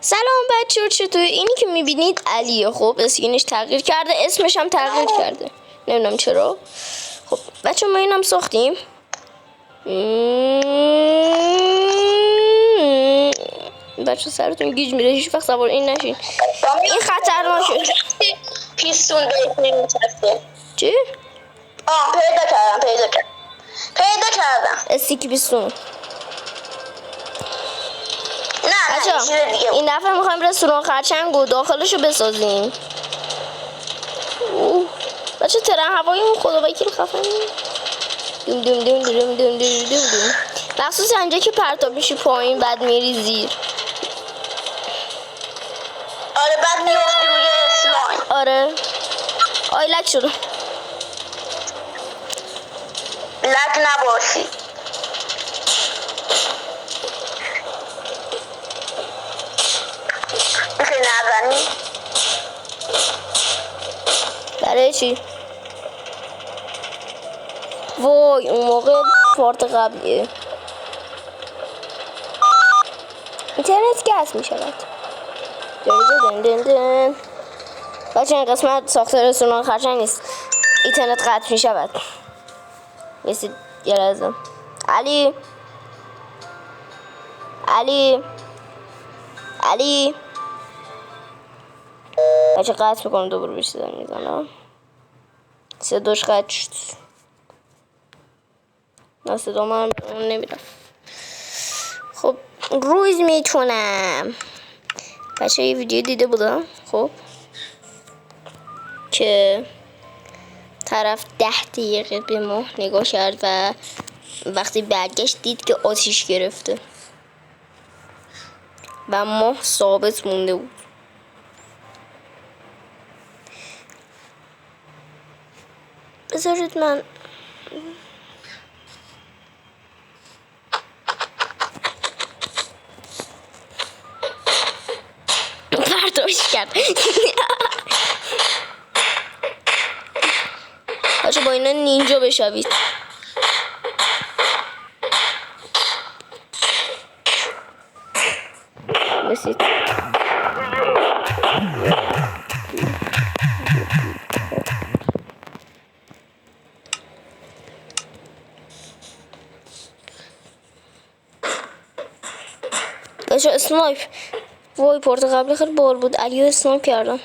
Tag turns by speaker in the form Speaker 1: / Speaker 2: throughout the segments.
Speaker 1: سلام بچه‌ها، چطور؟ اینی که میبینید علیه. خب اسکینش تغییر کرده، اسمش هم تغییر کرده، نمیدونم چرا. خب بچه ما اینم ساختیم. بچه سرتون گیج میره، هیچ وقت سوار این نشین، این خطرناکه.
Speaker 2: پیستون بهت نمیچسبه.
Speaker 1: چی؟
Speaker 2: پیدا کردم
Speaker 1: استیکی پیستون.
Speaker 2: نه
Speaker 1: بچه این دفعه میخوایم رستوران خرچنگ و داخلشو بسازیم. بچه ترن هوایی اون خدا وکیل خفه دوم دوم دوم دوم دوم دوم دوم. مخصوص اینجا که پرتاب میشی پایین بعد میری زیر.
Speaker 2: آره بعد میفتی روی اسلایم.
Speaker 1: آره آی لک شده.
Speaker 2: لک نباشی. میشه نزنی؟
Speaker 1: برای چی؟ وای اون موقع پارت قبلیه اینترنت گس میشود. دن دن دن. بچه این قسمت ساخته رستوران خرچنگ نیست، اینترنت قطع میشود. بسید یه لحظه. علی بچه قطع میکنم، دوباره بهش صدا میزنم. صداش قطع شد. نه صدا من نمیرم. خب روز میتونم. بچه یه ویدیو دیده بودم خب که طرف 10 دقیقه به ماه نگاه کرد و وقتی برگشت دید که آتیش گرفته و ماه ثابت مونده بود. بذارید من برداشت کرد. بچه با اینا نینجا بشوید. بسید بچه اسنایپ. وای پورت قبلی خیلی بال بود، علیو اسنایپ کردم.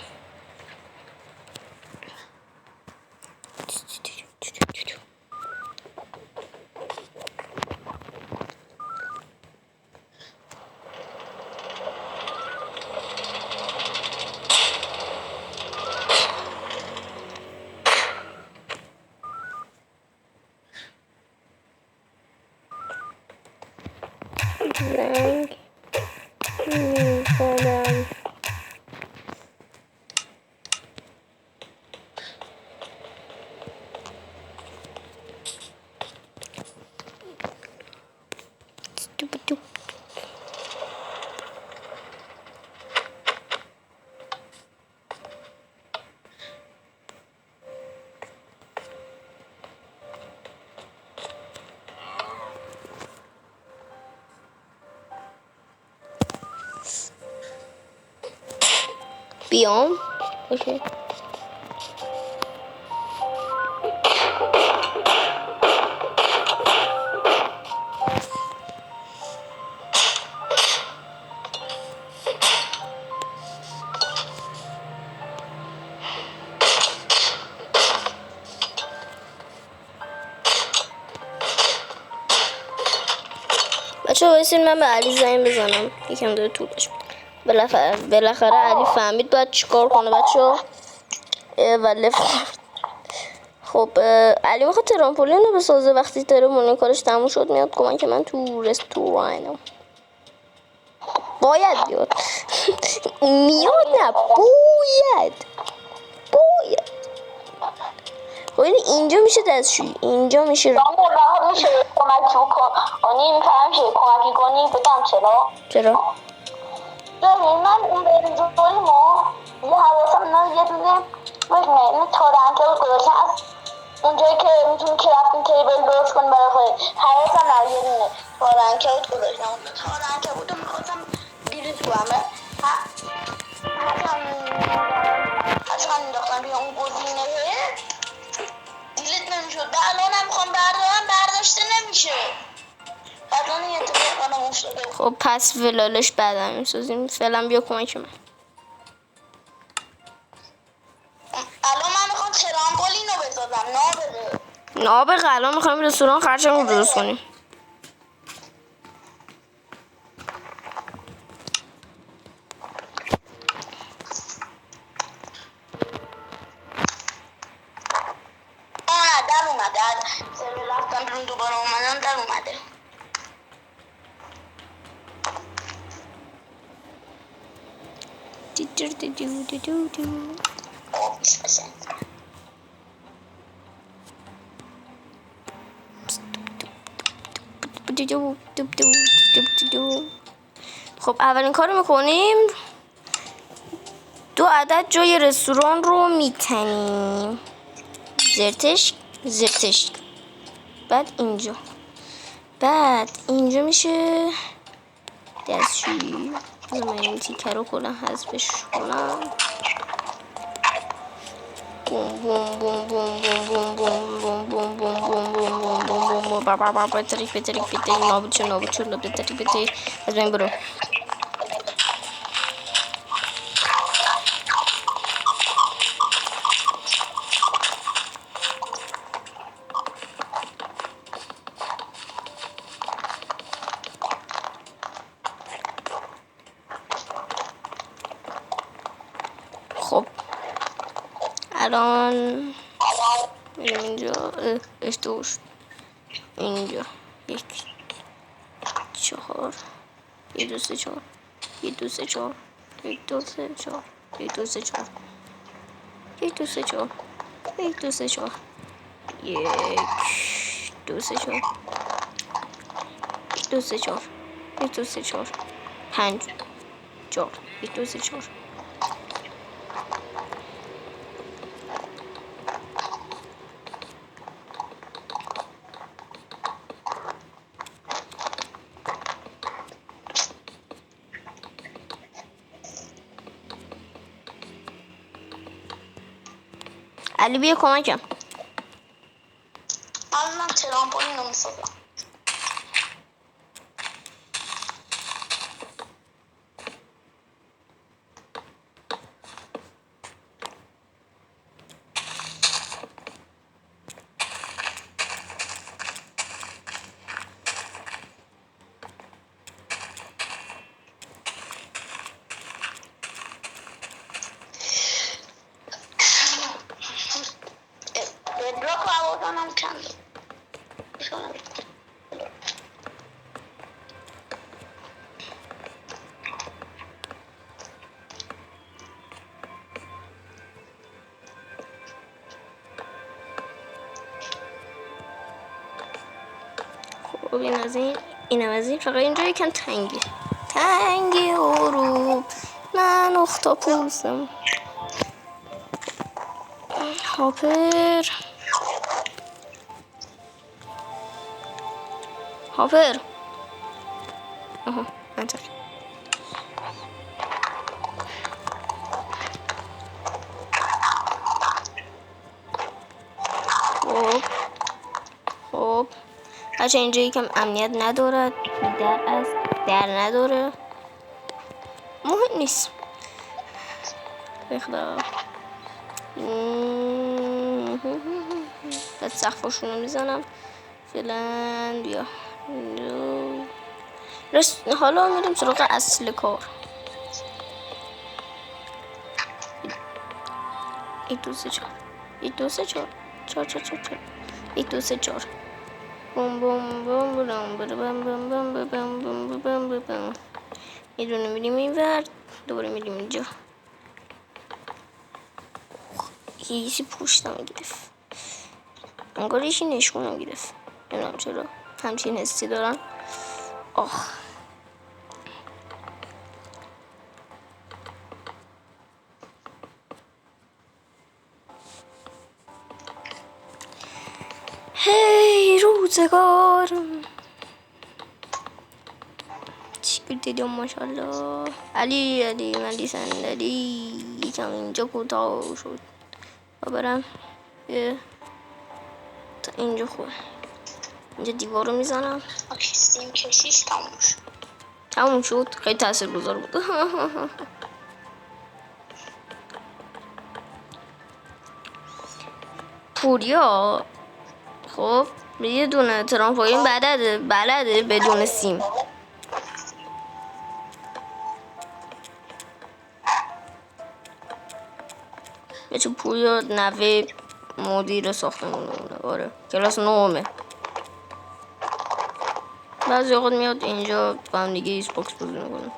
Speaker 1: رنگ میزنم. بیام اوکی. بچه بایستین من به علی زنگ بزنم، یکم داره طولش میده. بالاخره علی فهمید باید چیکار کنه بچه ولی خب علی میخواد ترامپولین رو بسازه. وقتی ترامپولین کارش تموم شد میاد کمک من تو رستورانم. باید بیاد. میاد نه باید اینجا میشه دستشویی، اینجا میشه
Speaker 2: میشه کمکی کنی. میفهم کمکی کنی بدم چرا؟ ببین من اون برنجوریمو یه حواسم نه یه دونه این تارنکل گذاشتم از اونجایی که میتونی کرافتینگ تیبل درست کنی برای خودت. حواسم نه یه دونه تارنکل گذاشتم. اون تارنکل بودو میخواستم دیروز کنم اصلا انداختم روی اون گزینه دیلیت نمیشد. به الانم میخوام بردارم برداشته نمیشه. بعد یه اتفاق افتاده.
Speaker 1: خب پس ولالش بعدا میسازیم. فعلا بیا کمک من.
Speaker 2: الان من میخوام ترامپولین رو بسازم.
Speaker 1: نابغه الان میخوایم رستوران خرچمون رو درست کنیم.
Speaker 2: در اومده. سر رفتم بیرون دوباره اومدم در اومده.
Speaker 1: خب اولین کار میکنیم 2 عدد جای رستوران رو میتنیم. زرتشک بعد اینجا میشه دستشویی. من این تیکه رو کلا حذفش کنم. بوم بوم بوم بوم بوم بوم بوم بوم بوم بوم بوم بوم بوم بوم بتریک نابود شد بتریک از بین برو. خب الان میریم اینجا. اشتباه شد. اینجا 1 4 1 2 3 4 1 2 3 4 1 2 3 4 1 2 3 4 1 2 3 4 1 2 3 4 1 2 3 4 1 2 3 4 1 2 3 4 5 4 1 2 3 4. علی بیا کمکم.
Speaker 2: الان من ترامپولین رو میسازم. بدراک رو آوردنم کند.
Speaker 1: خب اینم از این. فقط اینجا یکم تنگی غروب من اختاپوسم. هاپر آها انتر. خب بچه اینجا یکم امنیت ندارد. در نداره. مهم نیست. بخدا بعد سقفاشون رو میزنم. فعلا بیا حالا میریم سراغ اصل کار. 1 2 3 4 1 2 3 4 4 4 4 4 1 2 3 4 بوم بوم بوم بوم بوم بوم بوم بوم بوم. یه دونه میریم اینور دوباره میریم اینجا. یکی پوشتم گرفت. انگار یکی نشونم گرفت. نمیدونم چرا همچین حسی دارم. هی روزگار دیدم ماشاءالله. علی صندلی یکم اینجا کوتاه شد و برم تا اینجا خوبه. اینجا دیوار رو میزنم.
Speaker 2: سیم کشیش
Speaker 1: تموم شد. خیلی تاثیرگذار بود. پوریا خب یه دونه ترامپولین بلده بدون سیم. بچه پوریا نوه مدیر ساختمونه. آره کلاس 9. بعضی اوقات میاد اینجا با هم دیگه ایس باکس بازی میکنه.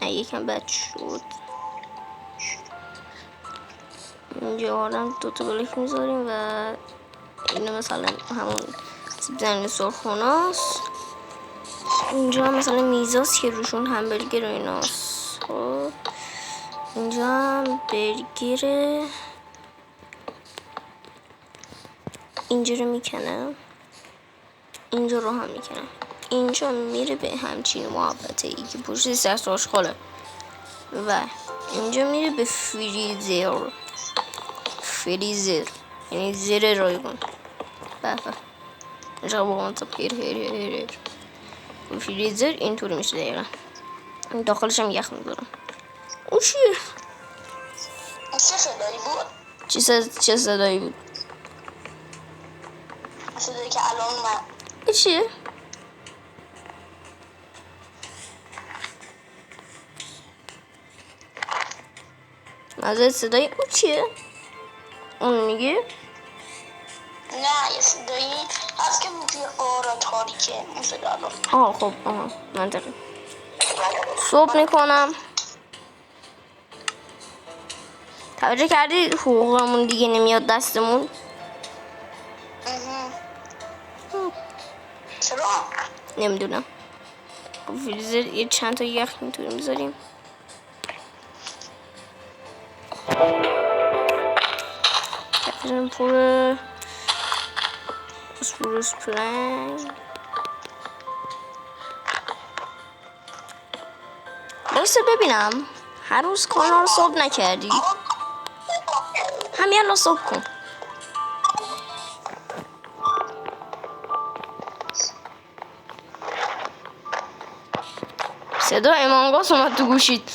Speaker 1: یکم بد شد. اینجا آدم دوتا بلک میذاریم و اینو مثلا همون سیب زمینی سرخوناست. اینجا مثلا میزاست که روشون همبرگر و ایناست. خب اینجا هم برگره. اینجا رو میکنم، اینجا رو هم میکنم. اینجا میره به همچین محبته ای که پشت سرس آشغاله و اینجا میره به فریزر یعنی زیر رایگان. بفر اینجا با منطب هیر فریزر اینطوری میشه دقیقا. داخلش هم یخ میذارم. اون چیه؟
Speaker 2: چه صدایی بود؟
Speaker 1: چه صدایی بود؟
Speaker 2: صدایی که الان من
Speaker 1: این چیه؟ مزه صدایی اون چیه؟ اون میگه؟
Speaker 2: نه یه صدایی هست که توی قارا تاریکه اون صدا الان.
Speaker 1: خب منطقی. صبح میکنم. توجه کردی حقوقمون دیگه نمیاد دستمون؟
Speaker 2: چرا؟
Speaker 1: نمیدونم. فریزر یه چند تا یخ اینطوری میذاریم. تقریبا پوره اسپروس پلنگ. بایسته ببینم هر روز کانال رو صبح نکردی. همین الان صبح کن. صدا امانگاس اومد تو گوشید.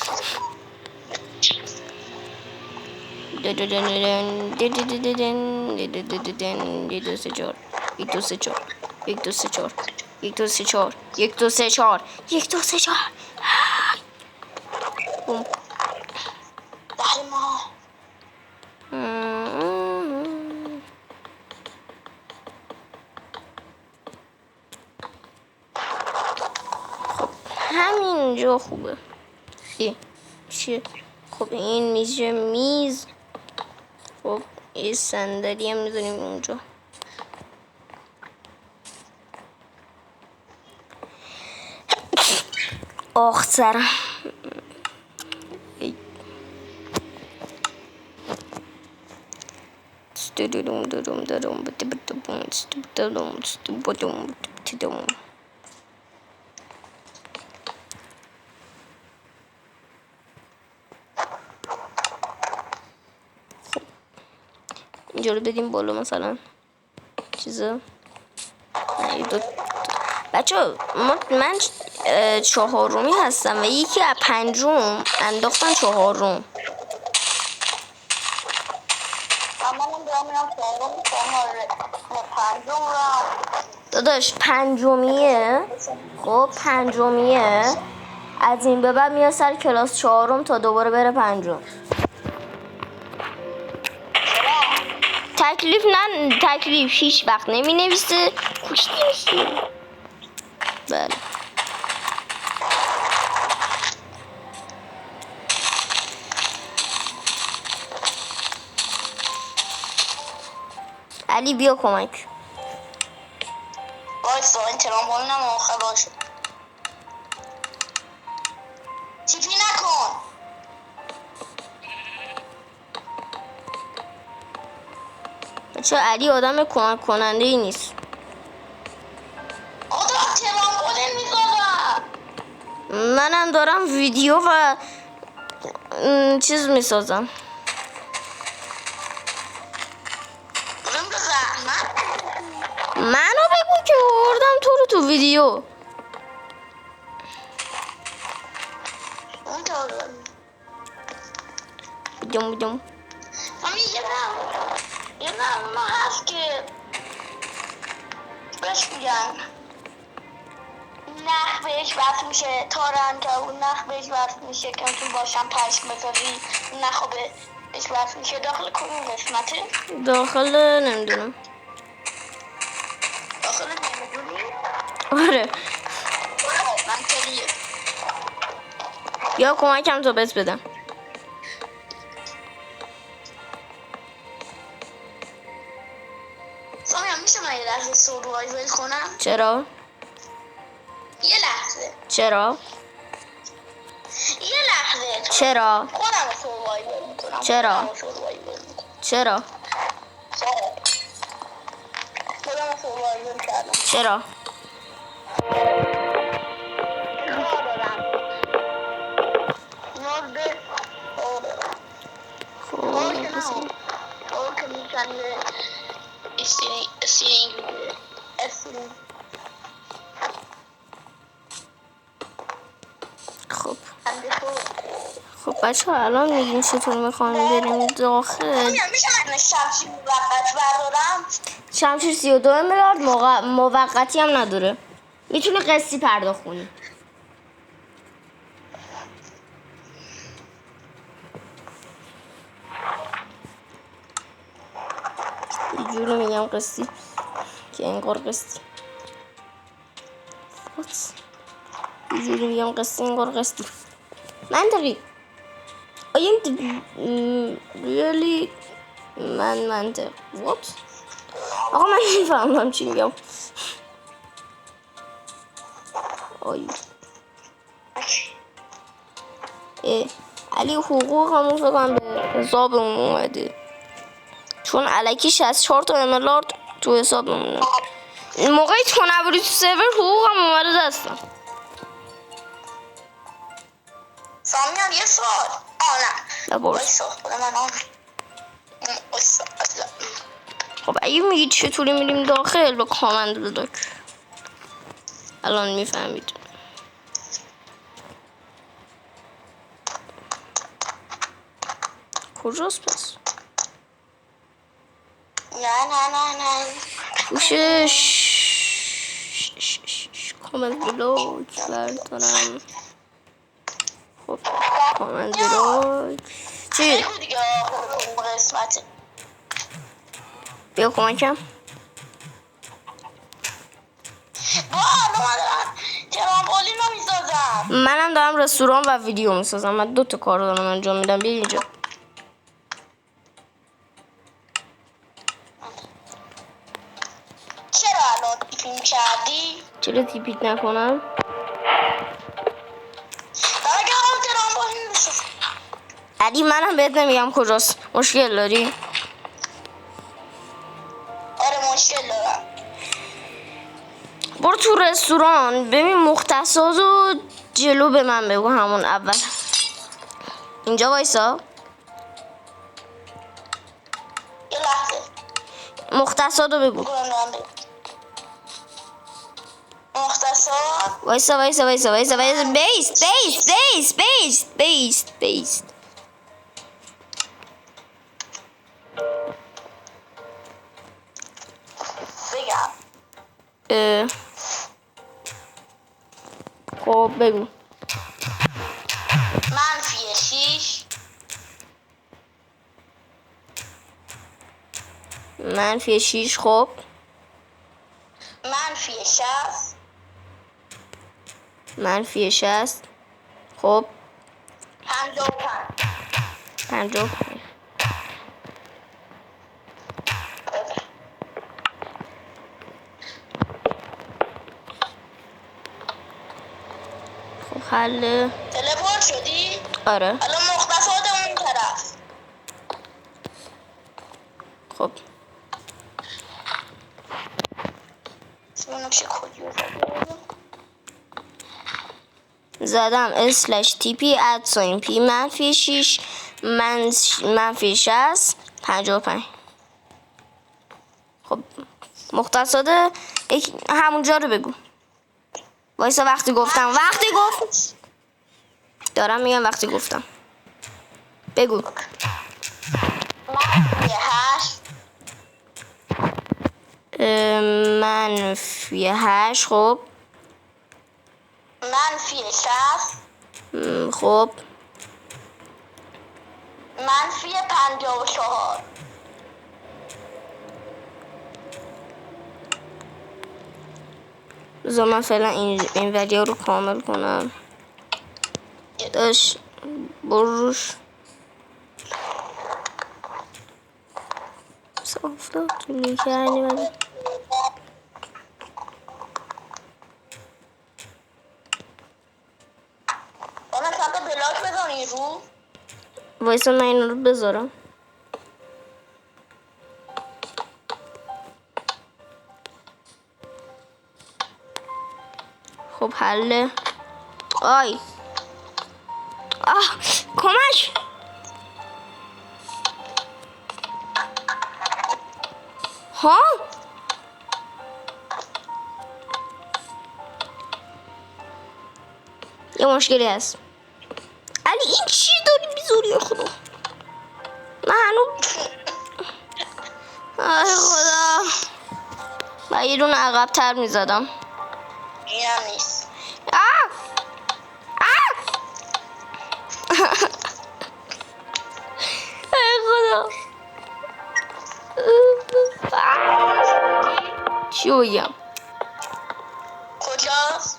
Speaker 1: همینجا خوبه. چیه؟ خب این میز. خب یه صندلی هم میذاریم اونجا. آخ سرم. اینجا رو بدیم بالا مثلا چیزا. بچه من 4می هستم و یکی از 5م انداختن 4م. داداش 5میه. خب 5میه از این به بعد میاد سر کلاس 4 تا دوباره بره 5. تکلیف هیچ وقت نمی نویسه. خوش نویسه. بله علی بیا کمک.
Speaker 2: وایسا این ترامپولینم آخر باشه. چی
Speaker 1: چون علی آدم کمک کننده ای نیست.
Speaker 2: خدا ترامپولین میسازم.
Speaker 1: منم دارم ویدیو و چیز میسازم. منو بگو که آوردم تو رو تو ویدیو.
Speaker 2: اون تا
Speaker 1: بودم
Speaker 2: همین یه نه ما هست که بهش میگن نخ بهش وصل میشه تارنجا اون نخ بهش وصل میشه که میتون باشم پشم بذاری نخو بهش وصل میشه داخل کدوم قسمته؟
Speaker 1: داخل نمیدونم.
Speaker 2: داخل نمیدونی؟
Speaker 1: آره
Speaker 2: منطقیه.
Speaker 1: یا کمکم تو بس بدم.
Speaker 2: سامیان میشه من یه لحظه سوروایول کنم؟
Speaker 1: چرا؟
Speaker 2: یه لحظه
Speaker 1: چرا؟
Speaker 2: یه لحظه
Speaker 1: چرا؟
Speaker 2: خودم رو سوروایول میکنم.
Speaker 1: چرا؟
Speaker 2: خودم رو سوروایول کردم.
Speaker 1: چرا؟ خب بچه ها الان میگین چطور میخوایم بریم داخل.
Speaker 2: میشه من شمشیر موقت بردارم؟
Speaker 1: شمشیر 32 میلیارد موقتی هم نداره. میتونه قسطی پرداخت کنی. اینجوری میگم قسطی که انگار قسطی. اینجوری میگم قسطی انگار قسطی. منطقی. really منطق. what؟ آقا من نمیفهمم چی میگم. علی حقوق همون فکرم به حسابمون اومده چون علکی 64 تا امیلارد تو حسابمونه. این موقعی تو نبودی تو سرور حقوقم اومده دستم.
Speaker 2: سامیان یه سوال. نه
Speaker 1: بپرس.
Speaker 2: من
Speaker 1: خب اگه میگید چطوری میریم داخل با کامند بلاک الان میفهمید. کجاست پس؟
Speaker 2: نه
Speaker 1: پوشش کامند بلاک بردارم. خب کامند بلاک چی؟ بیا کمکم. منم دارم رستوران و ویدیو میسازم. من 2 تا کار دارم انجام میدم. بیا اینجا.
Speaker 2: چرا الان تیپین کردی؟
Speaker 1: چرا تیپیت نکنم؟ علی منم بهت نمیگم کجاست. مشکل داری؟
Speaker 2: آره مشکل دارم.
Speaker 1: برو تو رستوران ببین مختصات و جلو به من بگو همون اول. اینجا وایسا.
Speaker 2: یه لحظه
Speaker 1: مختصات رو بگو.
Speaker 2: مختصات
Speaker 1: وایسا بیست
Speaker 2: بگم.
Speaker 1: خب بگو.
Speaker 2: -6
Speaker 1: -6 خب -60 خب 55 خب حل.
Speaker 2: تلپورت شدی؟
Speaker 1: آره.
Speaker 2: الان مختصات اون طرف.
Speaker 1: خب
Speaker 2: اونو چه کدی رو
Speaker 1: زدم اسلش تیپی ادساین پی منفی 6 منفی 60 55. خب مختصاته همونجا رو بگو. وایسا وقتی گفتم دارم میگم وقتی گفتم بگو. منفی 8 خب
Speaker 2: منفی 60
Speaker 1: خب
Speaker 2: منفی 54.
Speaker 1: بذار من فعلا این ویدیو رو کامل کنم. داش بروش صافتا طولی کردی ولی
Speaker 2: اما چند تا بلاک بزنی رو
Speaker 1: وایسا من این رو بذارم. خب حله. آی کمک. ها یه مشکلی هست. علی این چی داری بیزوری خدا؟ من هنوز ای خدا من یه دونه عقب تر میزدم.
Speaker 2: این هم نیست.
Speaker 1: ای خدا چی بگم؟
Speaker 2: کجاست؟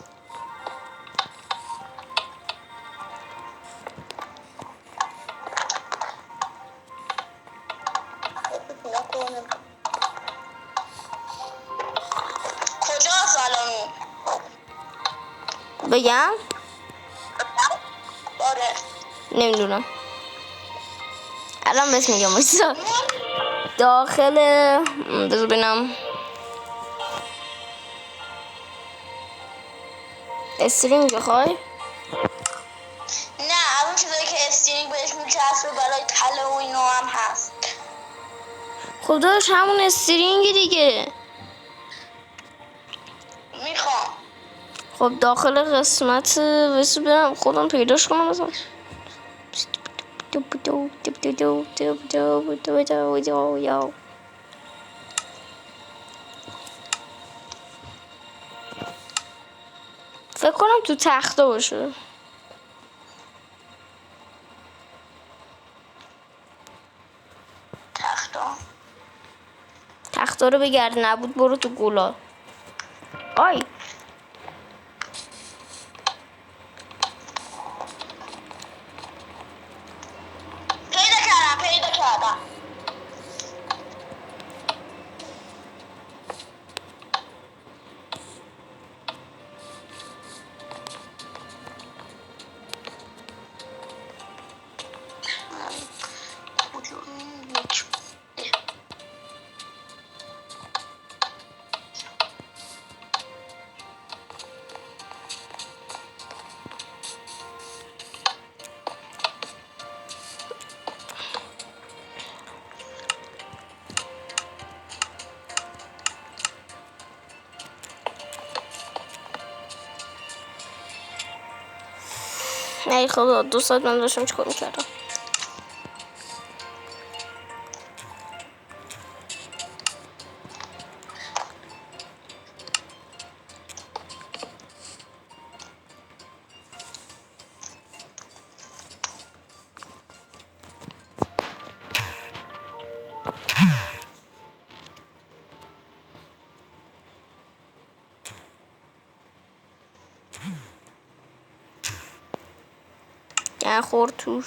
Speaker 2: کجاست الان؟
Speaker 1: بگم؟
Speaker 2: آره
Speaker 1: نمیدونم الان بس میگم وایسا. داخل بذار ببینم استرینگ بخوای؟
Speaker 2: نه اون چیزایی که استرینگ بهش میچسبه برای تله و اینو هم هست.
Speaker 1: خب داشت همون استرینگ دیگه.
Speaker 2: میخوام.
Speaker 1: خب داخل قسمت واسه برم خودم پیداش کنم مثلا. فکر کنم تو تخته باشه. تخته رو بگرد نبود برو تو گلا. آی
Speaker 2: پیدا کردم.
Speaker 1: ای خدا 2 ساعت من داشتم چیکار میکردم. خورد توش.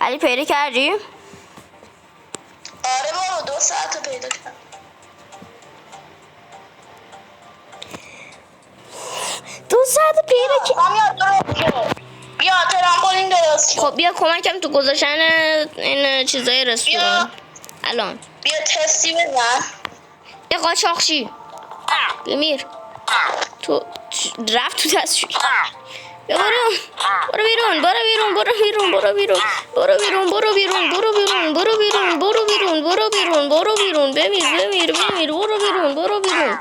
Speaker 1: علی پیدا کردی؟
Speaker 2: آره بابا 2 ساعت پیدا کردم.
Speaker 1: دو ساعت پیدا که
Speaker 2: بیا ترامپولین درست شد.
Speaker 1: خب بیا کمکم تو گذاشتن این چیزای رستوران. الان
Speaker 2: بیا تستی بزن.
Speaker 1: یه قاچاقچی بمیر تو رفت تو دستشوی. بیا برو بیرون برو بیرون برو بیرون برو بیرون برو بیرون برو بیرون برو بیرون برو بیرون برو بیرون برو بیرون برو بیرون بمیر برو بیرون برو بیرون.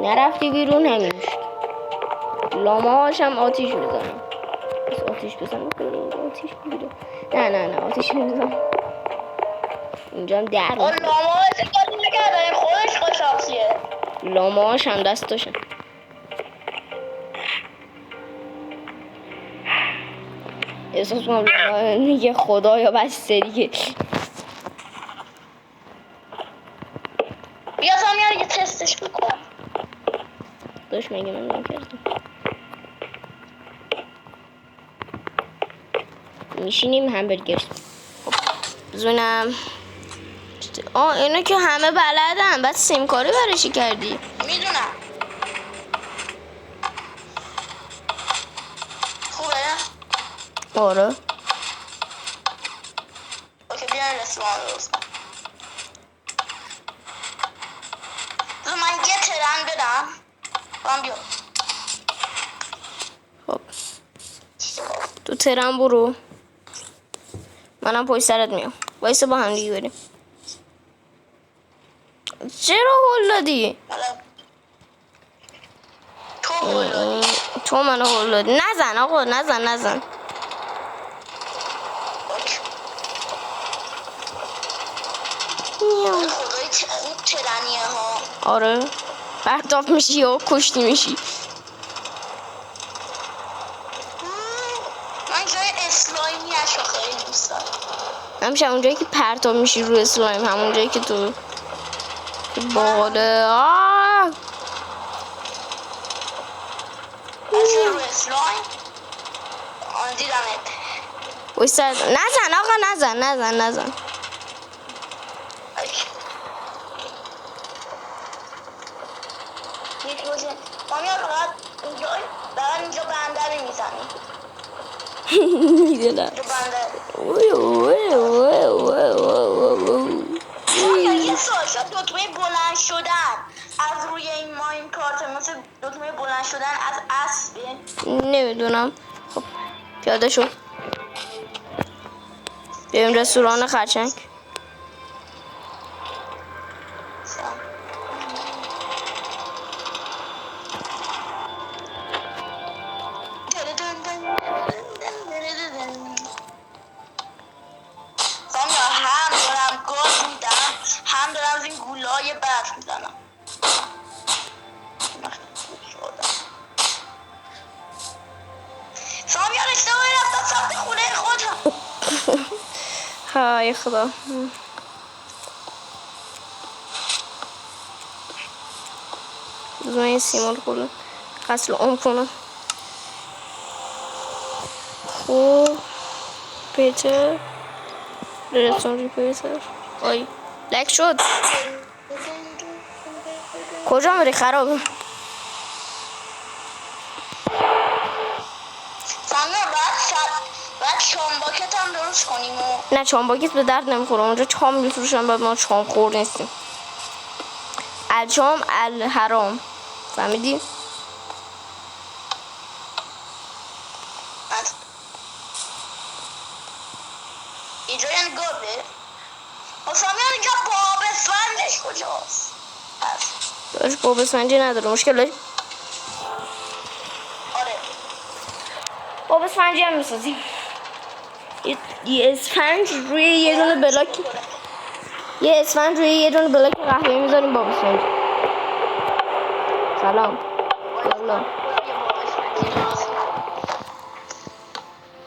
Speaker 1: نرفتی بیرون همین لاماش هم آتیش میزنم. بس آتیش بزنم آتیش میگیره. نه آتیش نمیزنم. اینجا هم در
Speaker 2: لاماش کاری نکرده خودش قاچاقچیه.
Speaker 1: لاماش هم دستاشم. احساس کنم میگه خدایا بسته دیگه.
Speaker 2: بیا سامیار یه تستش بکن.
Speaker 1: داشت میگه من نکردم. میشینیم همبرگر. بزنم اینو که همه بلدن. بعد سیمکاری برای چی کردی؟
Speaker 2: میدونم. خوبه؟
Speaker 1: آره.
Speaker 2: اوکی بیا رستوران درست کن. من یه ترن بدم. من بیا.
Speaker 1: خب تو ترم برو. منم پشت سرت میام. وایسا با هم دیگه بریم. چرا هول دادی؟ تو منو هول دادی. نزن آقا نزن.
Speaker 2: خدای ترنیه ها.
Speaker 1: آره پرتاب میشی یا کشتی میشی.
Speaker 2: من جای اسلایمی اشو خیلی دوست دارم.
Speaker 1: همیشه اونجایی که پرتاب میشی روی اسلایم همون جایی که تو باله
Speaker 2: روی اسلایم آن دیدمت.
Speaker 1: وایسا نزن آقا نزن.
Speaker 2: یک روزه مامیار فقط اینجا بندر میزنی.
Speaker 1: میدونم.
Speaker 2: اینجا بندر. یه سوال شد دکمه بلند شدن از روی این ماین کارت مثل دکمه بلند شدن از اسبه.
Speaker 1: نمیدونم. خب پیاده شو بریم رستوران خرچنگ.
Speaker 2: هم دارم گاز میدم هم دارم از این گولای برف میزنم. سامیار اشتباهی رفتم سمت خونه خودم.
Speaker 1: های خدا. بزن این سیمال کنم غسل عام کنم. خب پیتر رستوران ریپیتر آی لک شد. کجا میری خرابه؟
Speaker 2: سامیار باید چامباکت هم درست کنیم
Speaker 1: نه چامباکت به درد نمیخوره. اونجا چام میفروشن بعد ما چام خور نیستیم. الچام الحرام فهمیدی؟
Speaker 2: اینجا یعنی گابه. سامیار اینجا باب اسفندش کجاست؟
Speaker 1: داشت باب اسفنجی نداره مشکل داری؟
Speaker 2: آره
Speaker 1: باب اسفنجی هم میسازیم. یه اسفنج روی یه دونه بلاک قهوه میذاریم باب اسفنج. سلام یالا.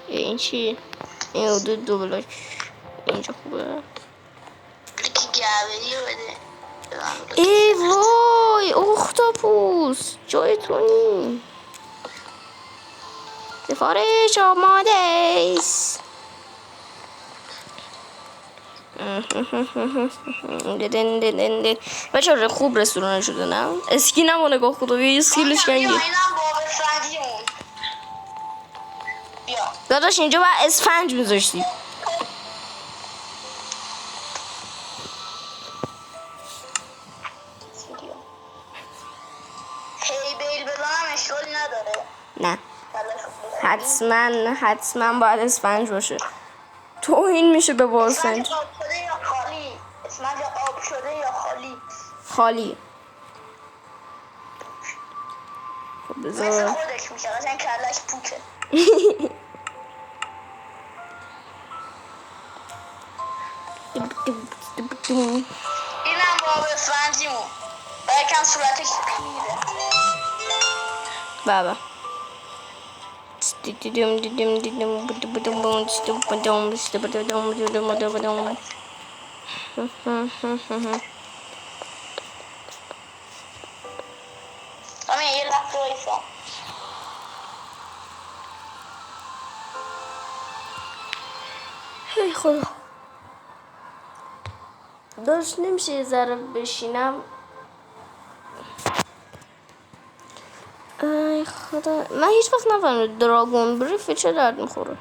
Speaker 1: این چیه؟ این حدود 2 بلاک اینجا خوبه.
Speaker 2: یکی گوهری رو بده.
Speaker 1: ای وای اختاپوس جای تو نی. سفارش آماده است. بچه خوب رستوران شده نه؟ اسکینم رو نگاه کن یه اسکیلش کنگی
Speaker 2: اینم باب سنجیمون بیا
Speaker 1: داداش اینجا باید اسفنج میذاشتی
Speaker 2: هی بیل بزنم اشکالی نداره
Speaker 1: نه حتما باید اسفنج باشه توهین میشه به باسنج
Speaker 2: آب شده یا خالی اسمنج آب شده یا خالی
Speaker 1: خالی خب
Speaker 2: مثل
Speaker 1: بذار
Speaker 2: خودش میشه قشنگ کلش پوکه اینم باب اسفنجیمون و یکم صورتش پیره
Speaker 1: بابا
Speaker 2: یه لحظه وایسا
Speaker 1: هی خدا داشت نمیشه یه ذره بشینم ای خدا من هیچ وقت نفهمیدم دراگون بریف چه درد میخوره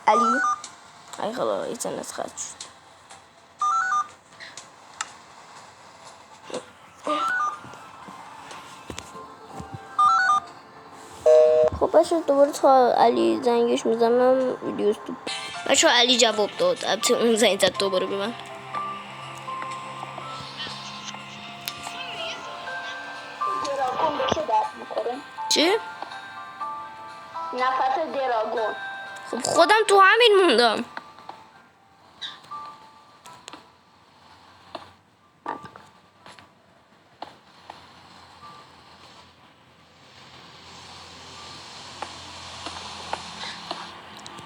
Speaker 1: علی ای خدا اینترنت قطع شد خب بچه دوباره تا علی زنگش میزنم ویدیوز تو بچه علی جواب داد البته اون زنگ زد دوباره به من
Speaker 2: دراگون به چه درد میخوره
Speaker 1: چی؟
Speaker 2: نفس دراگون
Speaker 1: خب خودم تو همین موندم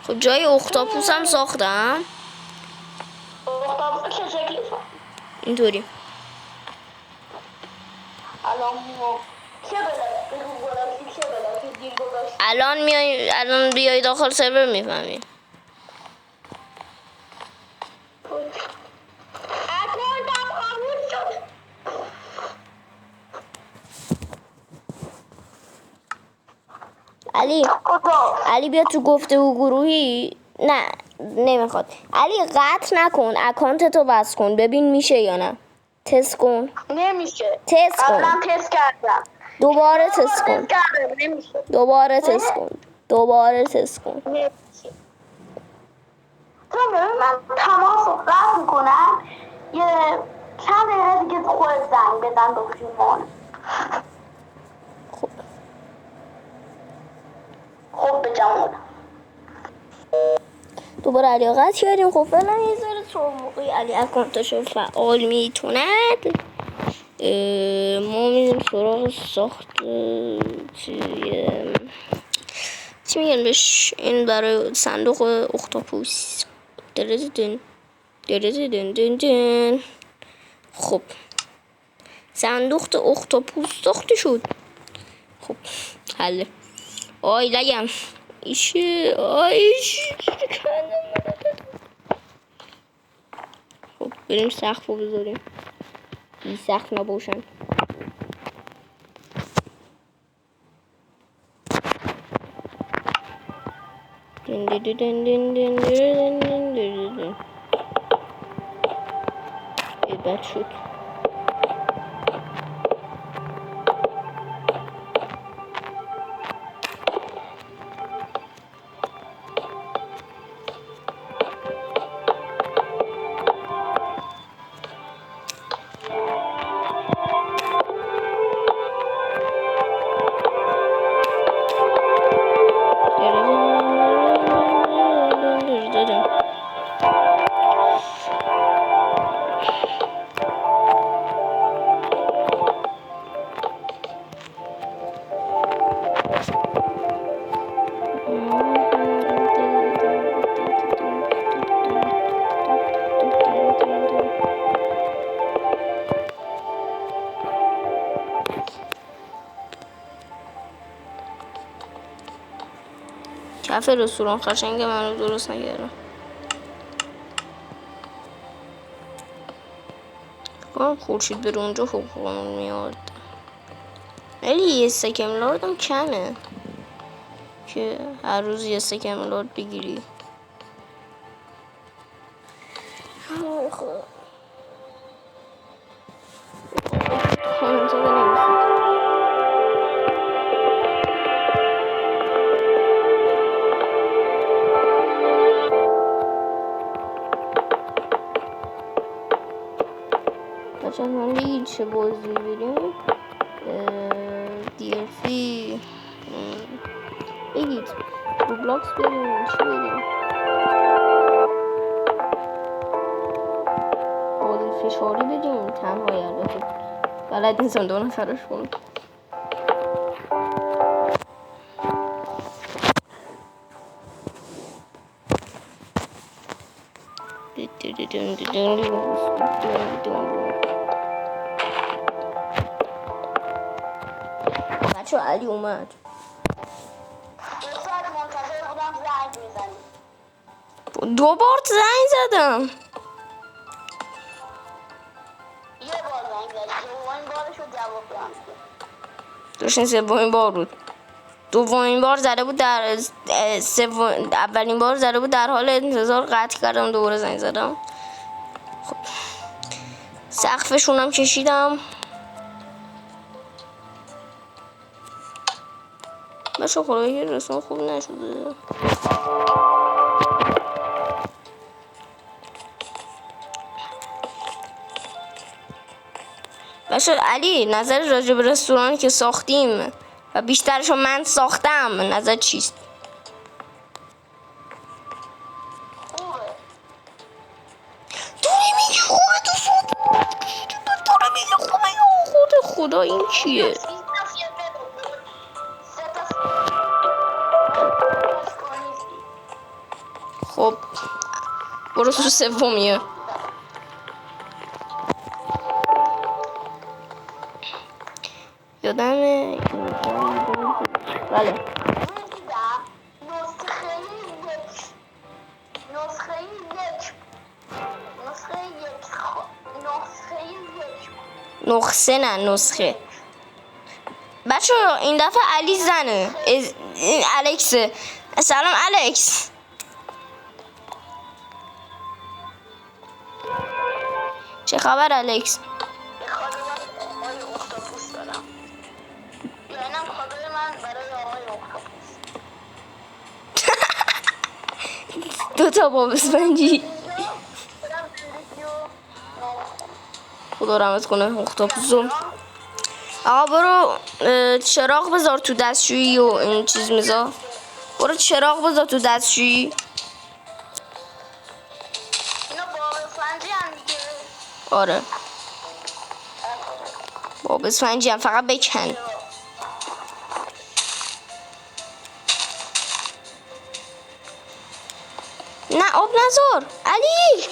Speaker 1: خب جای اختاپوس هم ساختم
Speaker 2: اختاپوس چه شکلی
Speaker 1: اینطوری الان بیای داخل سرور میفهمی علی بیا تو گفتگو گروهی نه نمیخواد علی قطع نکن اکانتتو بس کن ببین میشه یا نه تست کن
Speaker 2: نمیشه
Speaker 1: تست کن
Speaker 2: قبلا تست کردم
Speaker 1: دوباره تست کن
Speaker 2: نمیشه
Speaker 1: دوباره تست کن دوباره تست کن
Speaker 2: نمیشه تو ببین من تماس رو قطع میکنم یه چند دقیقه دیگه خود زنگ بدن دکترمون خب به جمعون
Speaker 1: دوباره علی قطع کردیم خب فعلا یه ذره تا موقعی علی اکانتشو فعال میتوند ما میریم سراغ ساخت چی میگن بهش این برای صندوق اختاپوس درزدن خب صندوق اختاپوس ساخته شد خب حله آی لگم ایشه خب بریم سقف رو بذاریم بی سقف نباشن بد شد کافه رستوران قشنگ منو درست نکردم. کنم خورشید بره اونجا حقوقمون میاد. ولی یه سکه میلیاردم کمه که هر روز یه سکه میلیارد بگیری. آی خدا خانم زده نمیخواد. بچه من بگید چه بازی بریم. دیلفی بگید روبلاکس بریم چی بریم. بازی فشاری بریم تنهایی البته بلد نیستم دو نفرش کنم. بچه علی اومد.
Speaker 2: ساعت منتظر بودم زنگ بزنی.
Speaker 1: 2 بار زنگ زدم.
Speaker 2: یه بار زنگ زدی. دومین بارش رو جواب دادم.
Speaker 1: داشتین سومین بار بود. دومین بار زده بود در اولین بار زده بود در حال انتظار قطع کردم دوباره زنگ زدم. خب سقفشونم کشیدم. بچه خدایی رسون خوب نشده. بچه علی نظر راجع به رستورانی که ساختیم و بیشترشو من ساختم نظر چیست؟
Speaker 2: خوبه.
Speaker 1: دوری میگی خوبه تو ساخت. دوری میگی خوبه یا خدا این چیه؟ خب برو تو سومیه. یادمه بله نسخه نه نسخه. بچه این دفعه علی زنه. این الکسه. سلام الکس. چه خبر الکس؟ دو تا باب اسفنجی. خدا رحمت کنه اختاپوسو. آقا برو چراغ بذار تو دستشویی و این چیز میذار. برو چراغ بذار تو دستشویی.
Speaker 2: اینا باب اسفنجی هم دیگه.
Speaker 1: آره باب اسفنجی هم فقط بکن. نه آب نذار علی.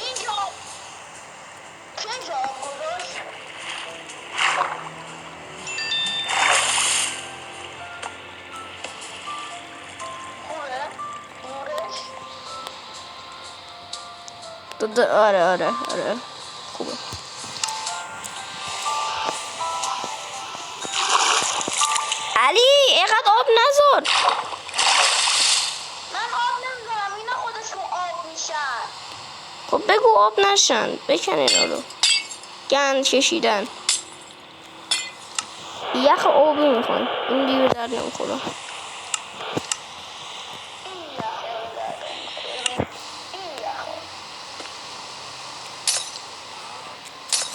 Speaker 1: آره خوبه. علی اینقدر آب نذار.
Speaker 2: من آب نمیذارم اینا خودشون آب میشن.
Speaker 1: خب بگو آب نشن بکن اینا رو. گند کشیدن. یخ آبی میخوان این دیگه در نمیخوره.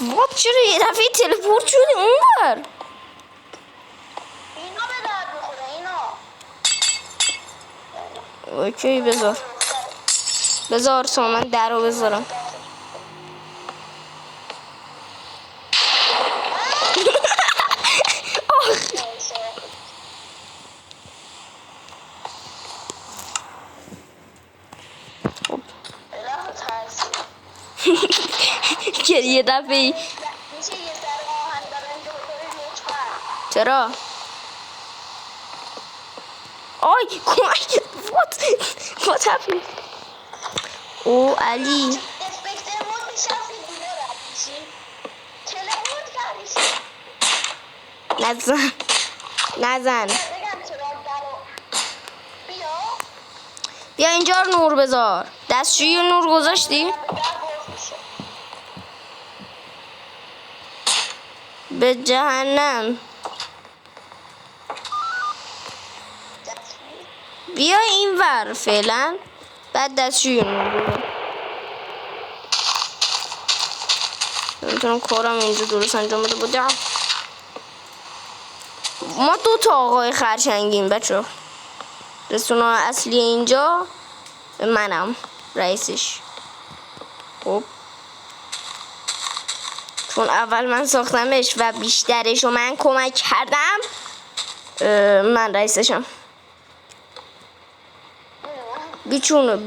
Speaker 1: وات چرا یه دفعه تلپورت شدی اونور؟
Speaker 2: اینا به درد میخوره اینا.
Speaker 1: اوکی بذار تا من در رو بذارم. که یه دفعه چرا؟ آی کمک what happened او علی نزن بیا اینجا رو نور بذار دستشویی نور گذاشتی؟ به جهنم بیا این ور فعلا بعد دستشویی نور بذار نمیتونم کارم اینجا درست انجام بده بودم ما 2 تا آقای خرچنگیم بچه رستوران اصلی اینجا منم رئیسش خب چون اول من ساختمش و بیشترش رو من کمک کردم من رئیسشم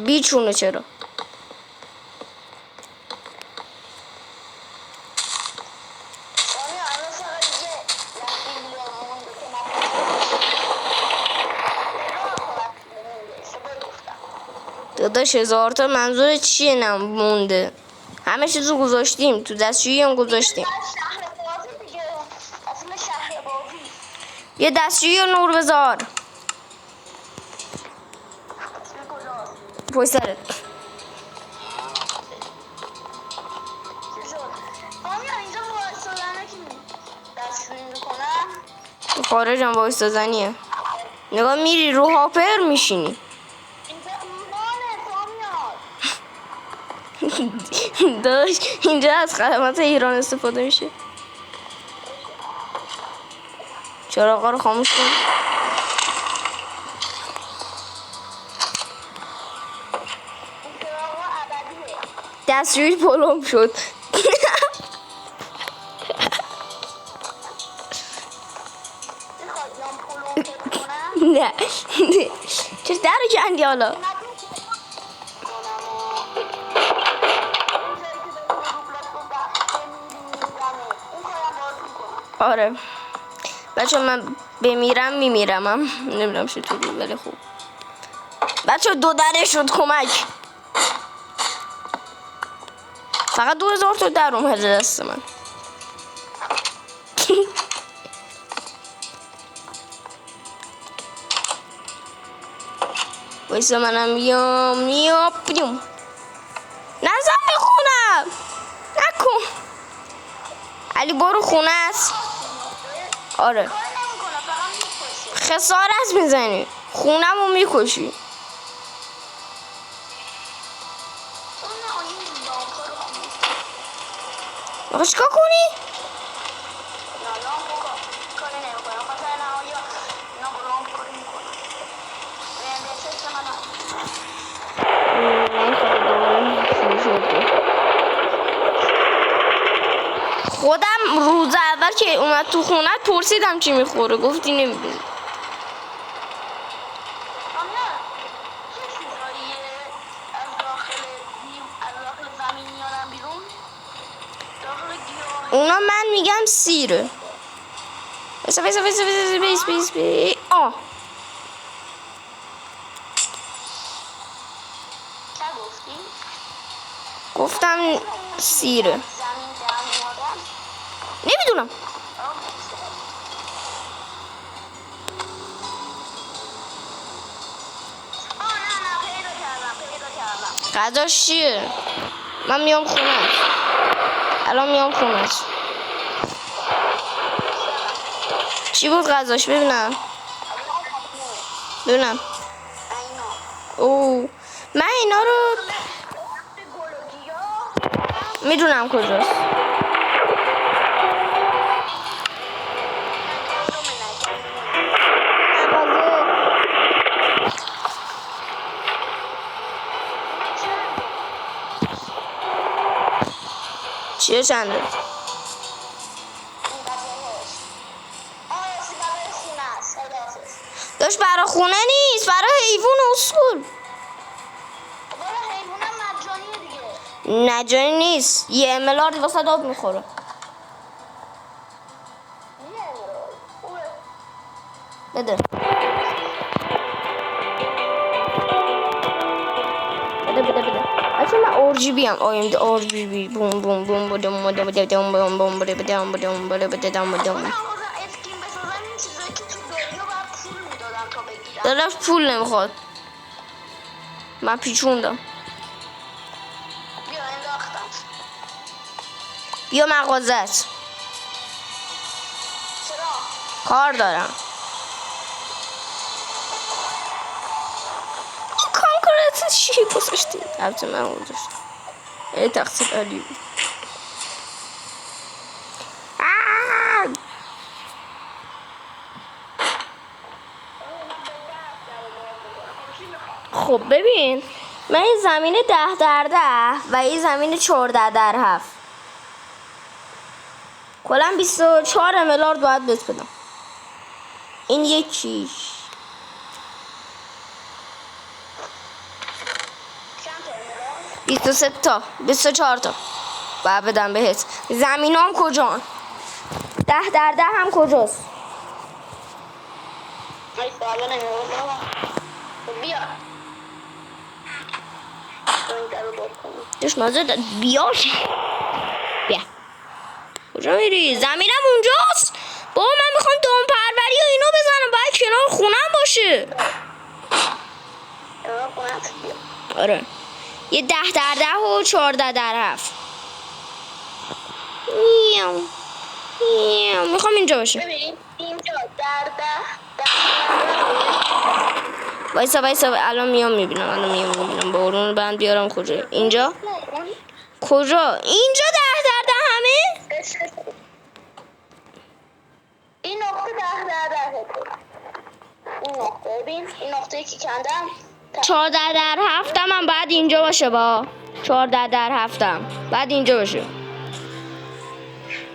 Speaker 1: بیچونه چرا داداش 1000 تا منظور چیه نمونده همه چیزو گذاشتیم تو دستشویی هم گذاشتیم یه دستشویی رو نور بذار پای سرت خارجم با استازنیه نگاه میری رو هاپر میشینی داشت اینجا از خدمات ایران استفاده میشه چراغا رو خاموش کن دستشویی پلم شد نه چرا در رو کندی حالا آره بچه من بمیرم میمیرم هم نمیدونم چطوری ولی خوب بچه 2 دره شد کمک فقط 2000 تا در اومده دست من وایسا منم میام بیوم نزن به خونم نکن علی برو خونه است آره خسارت میزنی خونم رو میکشی بخواه چکا کنی؟ خودم روز اول که اومد تو خونت پرسیدم چی میخوره گفتی نمیدونی اونا من میگم سیره بیس آه گفتم سیره نمیدونم غذاش چیه؟ من میام خونت الان میام خونت چی بود غذاش ببینم اوه من اینا رو میدونم کجاست چیه چنده؟ داشت برای خونه نیست برای حیوان اصول مجانی نیست 1 میلیارد واسه آب میخوره بده RGB هم آیم RGB بوم بوم بوم بدم بدم بدم بوم بوم بدم بدم بدم بدم بدم بدم طرف پول نمیخواد من پیچوندم
Speaker 2: بیا انداختم
Speaker 1: بیا مغازت
Speaker 2: چرا؟
Speaker 1: کار دارم کانکورت چی گذاشتی؟ البته من گذاشتم ای تقصیر علی بود خب ببین من این زمین 10x10 و این زمین 14x7 کلا 24 میلیارد باید بهت بدم این یکیش 23 تا 24 تا باید بدم بهت زمین هم کجان 10x10 هم کجاست
Speaker 2: ای سوالا نمی‌پرسم بیا این درو باز کنم
Speaker 1: داشت مازه داد بیا کجا میری؟ زمینم اونجاست بابا من میخوام دام پروری و اینو بزنم باید کنار خونم باشه آره یه 10x10 و 14x7 میخوام اینجا باشه
Speaker 2: ببین اینجا در
Speaker 1: وایسا الان میام میبینم بارون بند بیارم کجا اینجا کجا اینجا 10x10 همه
Speaker 2: این نقطه 10x10 این نقطه ببین این نقطه که کندم
Speaker 1: 14x7 هم باید اینجا باشه با 14x7 بعد اینجا باشه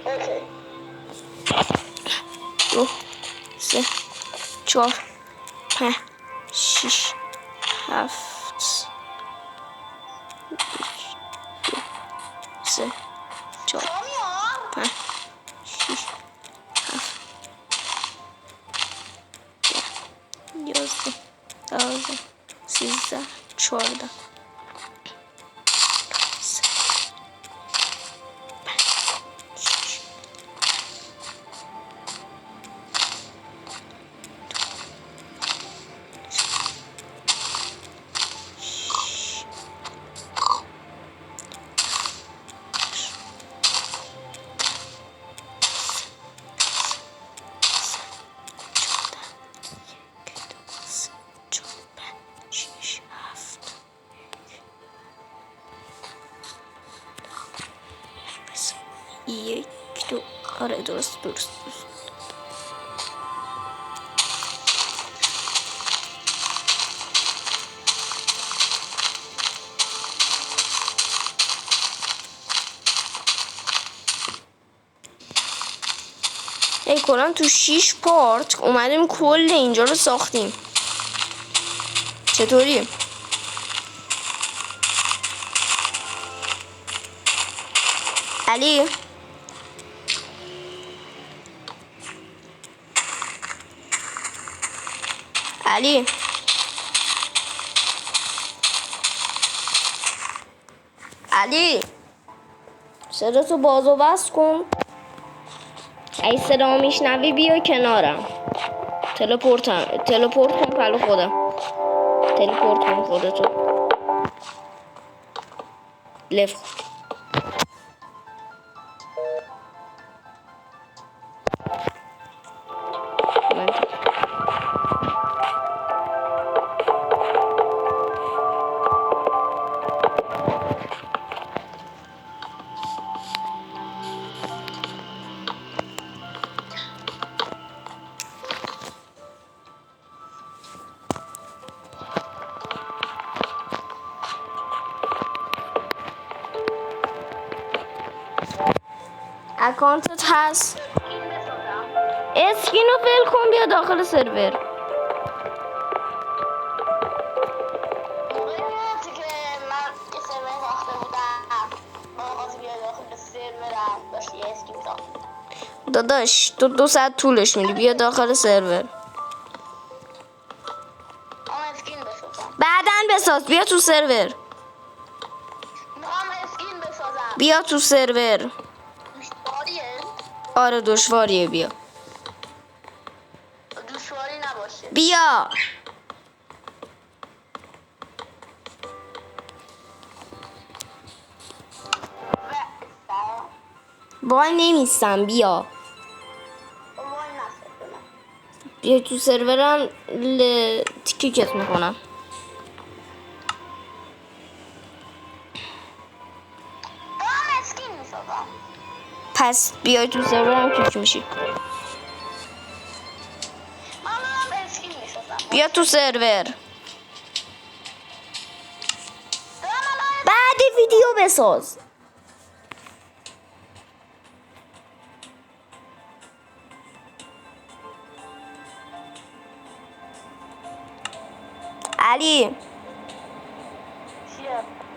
Speaker 2: اوکی
Speaker 1: 2 3 4 5 6 7 3 4 5 6 7 11 12 13 14 یک دو آره درست ای کلا تو 6 پارت اومدیم کل اینجا رو ساختیم چطوری؟ علی صدا تو باز و بس کن ای صدا میشنوی بیا کنارم تلپورت کن پلو خودم تلپورت کن خودتو لفت اکانتت هست اسکینو فیل کن بیا داخل سرور داداش تو 2 ساعت طولش میدی بیا داخل سرور بعدن بساز بیا تو سرور بیا تو سرور.
Speaker 2: دشواریه؟
Speaker 1: آره دشواریه، بیا.
Speaker 2: دشواری نباشه.
Speaker 1: بیا. وای نمیستم، بیا. بیا تو سرورم تیکیکت میکنم. پس بیای تو سرورم کیک میشی. بیا تو سرور. بعد ویدیو بساز. علی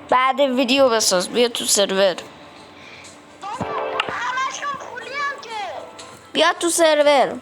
Speaker 1: بعد ویدیو بساز، بیا تو سرور. بیا تو سرور.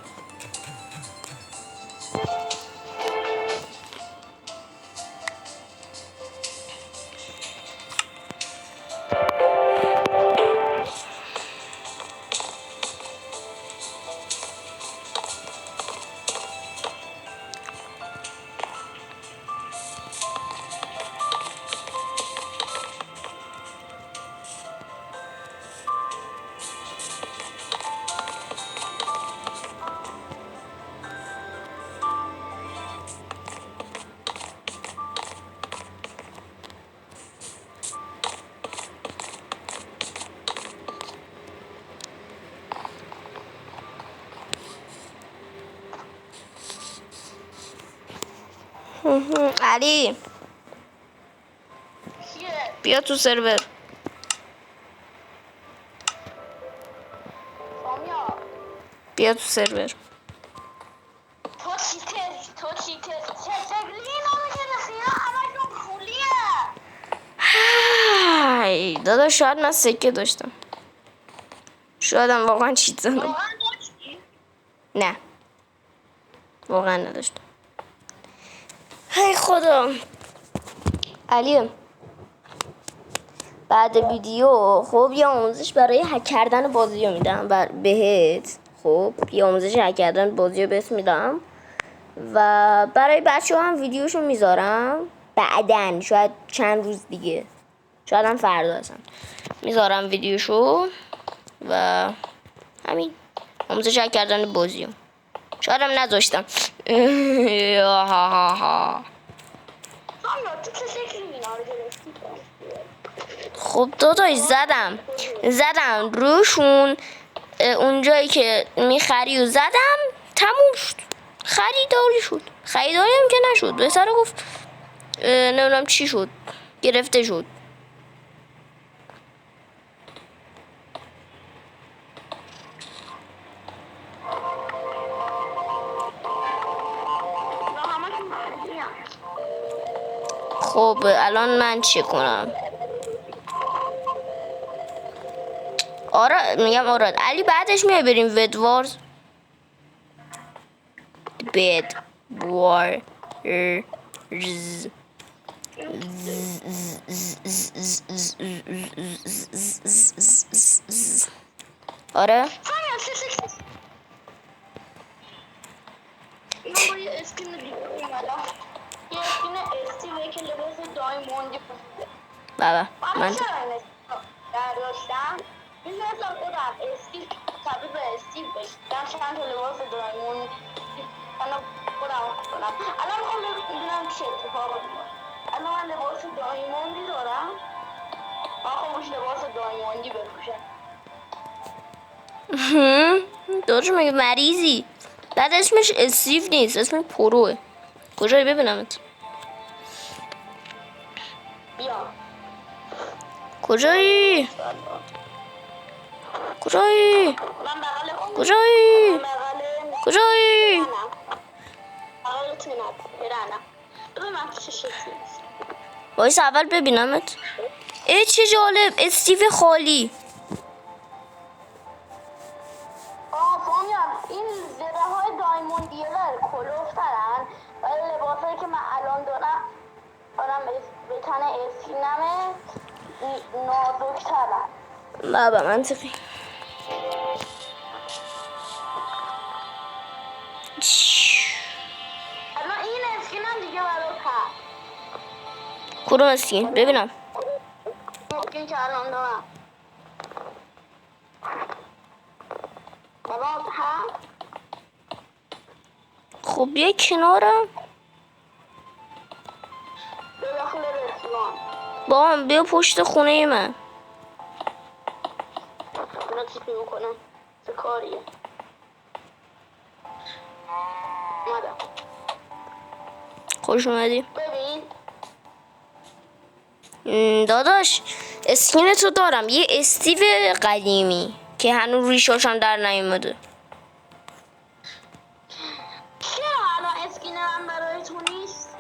Speaker 1: علی بیا تو سرور. بیا تو سرور. های داداش، شاید من سکه داشتم، شایدم واقعا چیت زدم. نه واقعا نداشتم. هی خدا. علی بعد ویدیو خب یه آموزش برای هک کردن بازی رو میدم بهت. خب یه آموزش هک کردن بازی رو بهت میدم و برای بچه ها هم ویدیوشو میذارم بعدن، شاید چند روز دیگه، شاید هم فردا هستم میذارم ویدیوشو و همین آموزش هک کردن بازی رو. شاید هم نذاشتم. خب داداش زدم روشون اونجایی که میخری و زدم تموم شد. خریداری هم که نشد. به سر گفت نمیدونم چی شد، گرفته شد. خب الان من چی کنم؟ آره میگم آراد. علی بعدش میای بریم ودوارز. آره
Speaker 2: یه اسکین دیگه اومدم، یه اسکین استیوه که لباس دایموندی پوشیده.
Speaker 1: بابا
Speaker 2: من چرا این برداشتم؟ میدونستم خودم اسکین تبدیل به استیو بشم، چند تا لباس دایموندی من خودم کنم. الان میخوام ببینم چه اتفاقی میفته. الان من لباس دایموندی دارم، من خودش لباس دایموندی بپوشم.
Speaker 1: داداش مگه مریضی؟ بعد اسمش استیو نیست، اسمش پروه. کجایی ببینمت؟
Speaker 2: بیا
Speaker 1: کجایی؟
Speaker 2: من بغل
Speaker 1: کجایی؟
Speaker 2: بغل تو برنم ببین من چه شکلی
Speaker 1: وایس اول ببینمت. ای چه جالب، استیو خالی.
Speaker 2: فامیان این زره های دایموندیلر کلوفترن ولی لباس هایی که من الان دارم به تن اسکینمه نازکترن.
Speaker 1: بابا منطقی.
Speaker 2: الان این اسکینم دیگه برات هست.
Speaker 1: کدوم اسکین ببینم؟
Speaker 2: اسکین که الان دارم برات هست.
Speaker 1: خب بیا کنارم.
Speaker 2: به داخل رستوران
Speaker 1: با هم بیا پشت خونه من.
Speaker 2: اونا چی میکنن؟ چه کاریه؟ اومدم.
Speaker 1: خوش اومدی.
Speaker 2: ببین
Speaker 1: داداش اسکین تو دارم، یه استیو قدیمی که هنوز ریشاشم در نیومده.
Speaker 2: چرا الان اسکین من برای تو نیست؟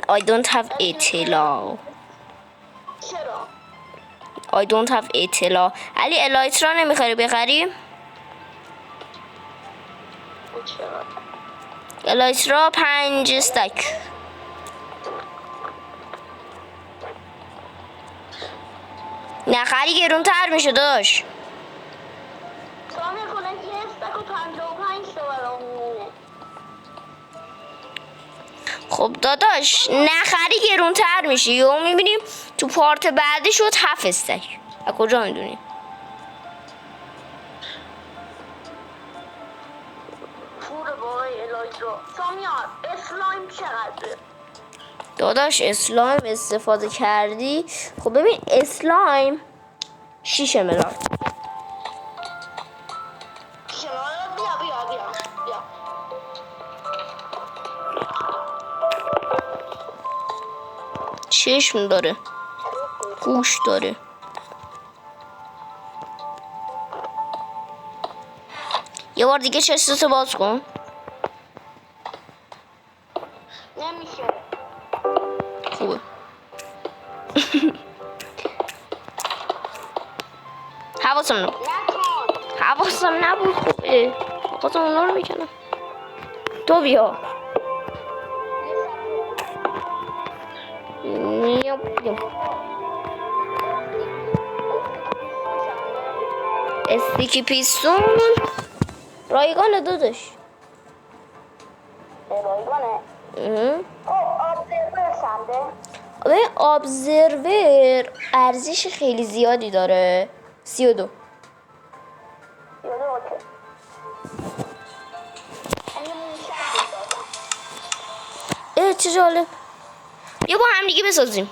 Speaker 1: I don't have اطلاع.
Speaker 2: چرا؟
Speaker 1: I don't have اطلاع. علی الایترا نمیخوای بخری؟
Speaker 2: چرا؟
Speaker 1: الایترا 5 استک. نخری گرونتر میشه داش.
Speaker 2: سامی کنه که استک و 55 تا برام میمونه.
Speaker 1: خب داداش نخری گرونتر میشه. یهو میبینیم تو پارت بعدی شد 7 استک. از کجا میدونی؟
Speaker 2: پول بای الایترا. سامیار اسلایم چقدره؟
Speaker 1: داداش اسلایم استفاده کردی؟ خب ببین اسلایم 6 ملارد.
Speaker 2: بیا
Speaker 1: چشم داره، گوش داره. یه بار دیگه چستتو باز کن.
Speaker 2: نمیشه.
Speaker 1: خوبه. حواسم نبود. خوبه. خواستم اونا رو میکنم. تو بیا. استیکی پیستون رایگانه داداش.
Speaker 2: رایگانه؟ ابزرور چنده؟
Speaker 1: ابزرور ارزش خیلی زیادی داره. 32. چه جالب. بیا با هم دیگه بسازیم.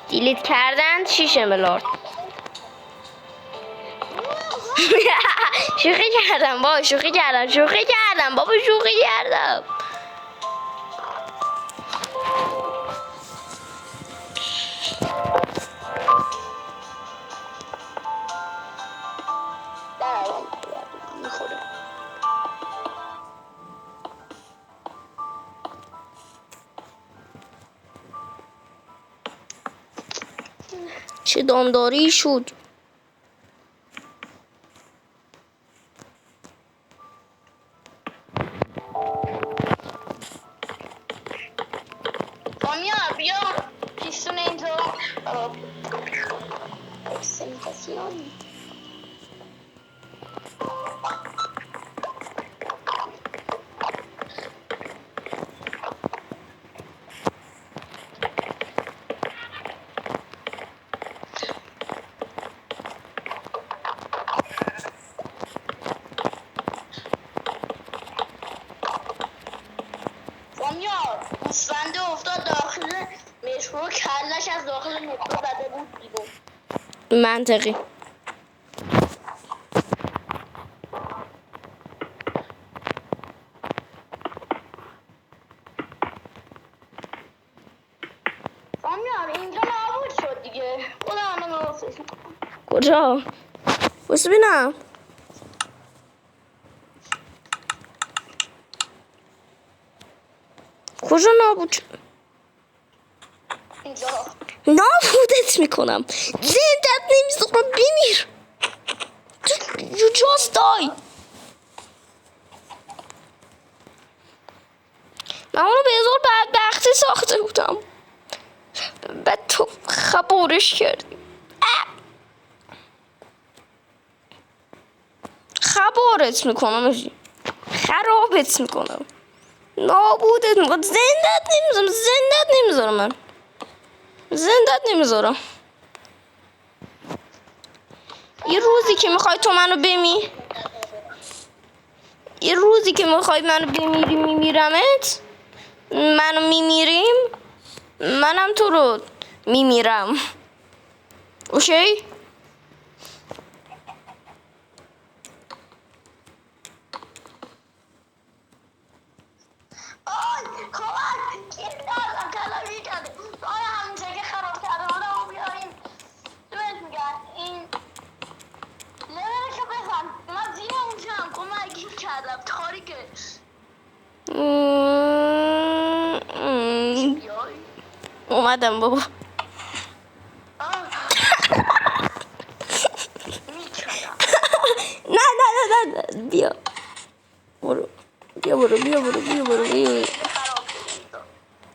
Speaker 1: دیلیت کردن 6 ملارد. شوخی کردم بابا، شوخی کردم بابا، شوخی کردم. چه دامداری شد.
Speaker 2: Sonia, بیا پیستون اینجا. اکسنتاسیون. گوسفنده افتاد داخل مترو، کلش از داخل مترو زده بود بیرون.
Speaker 1: منطقی.
Speaker 2: سامیار اینجا نابود شد دیگه. خدا منو حافظ.
Speaker 1: کجا؟ بس ببینم. کجا نابود شد؟ نابودت میکنم. زندت نمیذارم بمیر. You just die. من اونو به هزار بدبختی ساخته بودم، بعد تو خبرش کردی. خبرت میکنم ازی، خرابت میکنم، نابودت میکنم. زندت نمیذارم من زندت نمیذارم. یه روزی که میخوای تو منو بمی، یه روزی که میخوای منو بمیری میمیرمت. منو میمیریم، منم تو رو میمیرم. اوکی؟ اومدم بابا. نه بیا برو، بیا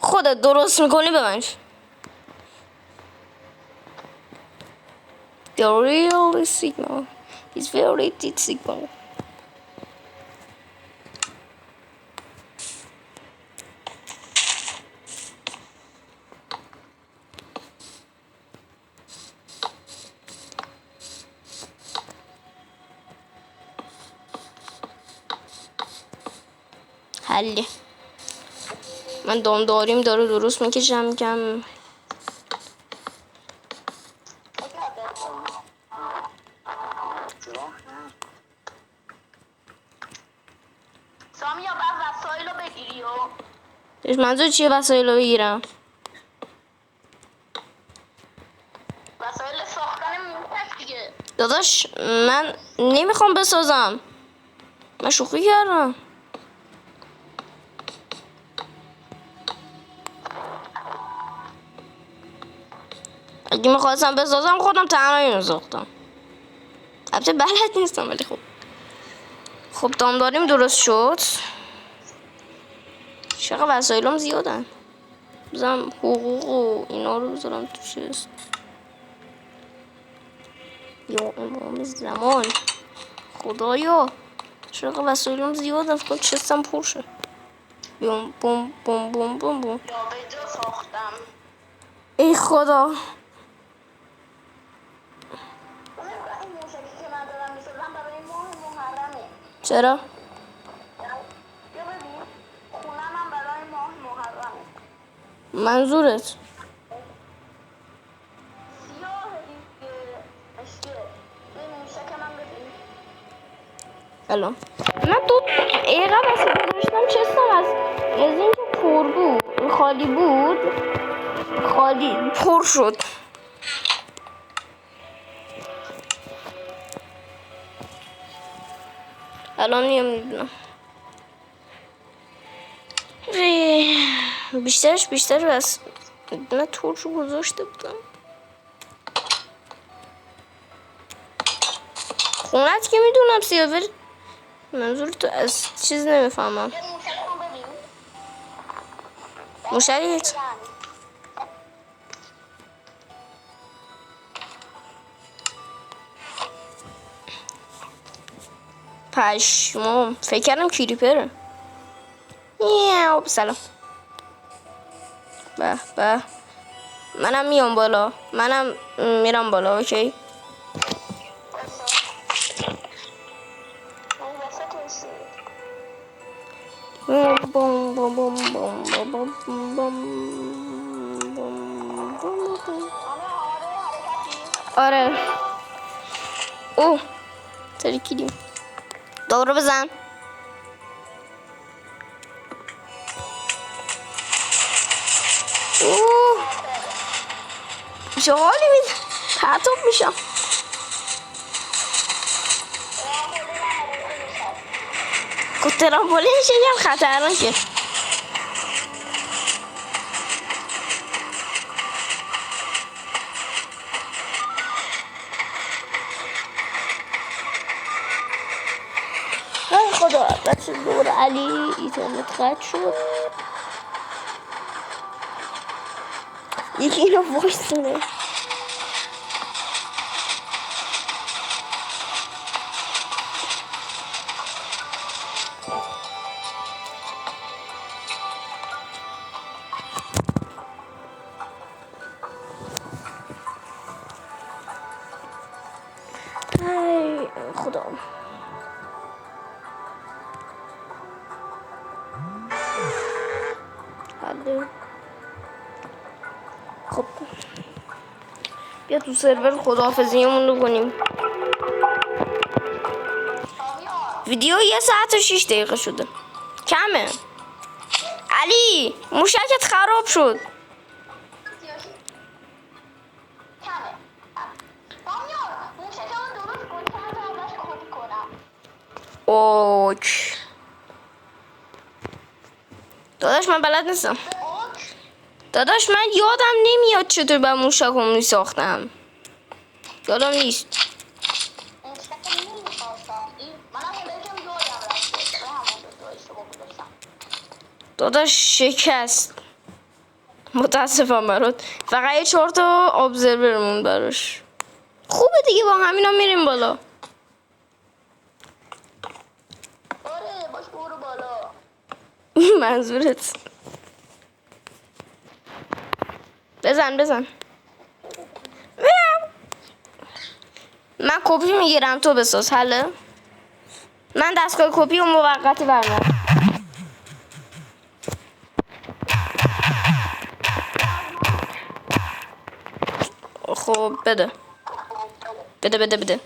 Speaker 1: خودت درست میکنی به من. The real signal is very deep signal. حله من داریم داره درست میکشم کم.
Speaker 2: سامیا بعد وسایل رو بگیری و
Speaker 1: منظور چیه وسایل رو بگیرم؟
Speaker 2: وسایل ساختن موتک دیگه.
Speaker 1: داداش من نمیخوام بسازم، من شوخی کردم. اگه میخواستم بسازم خودم تنهایی میساختم. البته بلد نیستم ولی خب داریم درست شد. چقدر وسایلم زیادن. بزنم حقوق و اینا رو بذارم تو چست. یا امام زمان خدایا چقدر وسایلم زیادن. فکر کنم چستم پر شد. بوم بوم بوم بوم بوم بوم.
Speaker 2: یا به جا ساختم.
Speaker 1: ای خدا چرا؟
Speaker 2: یا ببین خونم هم برای ماه محرمه.
Speaker 1: منظورت؟
Speaker 2: سیاه دیگه اشکه. ببین موشک من ببین.
Speaker 1: الان من دو ایقا بسید گذاشتم چستم از اینکه پر بود خالی بود خالی پر شد. الان نمیدونم بیشتر بس من ترشو گذاشته بودم. خونت که میدونم سیاور. منظور تو از چیز نمیفهمم. موشکت پشمام فکر کردم کریپره. میاو سلام. به منم میام بالا. منم میرم بالا. اوکی بوم بوم بوم بوم بوم بوم بوم. آره اوه ترکیدیم. دوباره بزن. اوه چه حالی میده. پرتاب میشم. ترامپولین یکم خطرناکه. خدا بچه دور علی اینترنت قطع شد. یکی اینو وایسونه. ای خدا. بله. خب بیا تو سرور خداحافظیمون رو کنیم. ویدیو 1 ساعت و 6 دقیقه شده. کمه. علی موشکت خراب شد. اوک. داداش من بلد نیستم. داداش من یادم نمیاد چطور با موشکم میساختم. یادم نیست. داداش شکست. متاسفم برات. فقط یه 4 تا ابزرورمون براش. خوبه دیگه با همینا میریم بالا.
Speaker 2: آره باش برو بالا.
Speaker 1: منظورت بزن من کپی میگیرم تو بساز. حالا من دستگاه کپی و موقتی برمی‌دارم. خب بده بده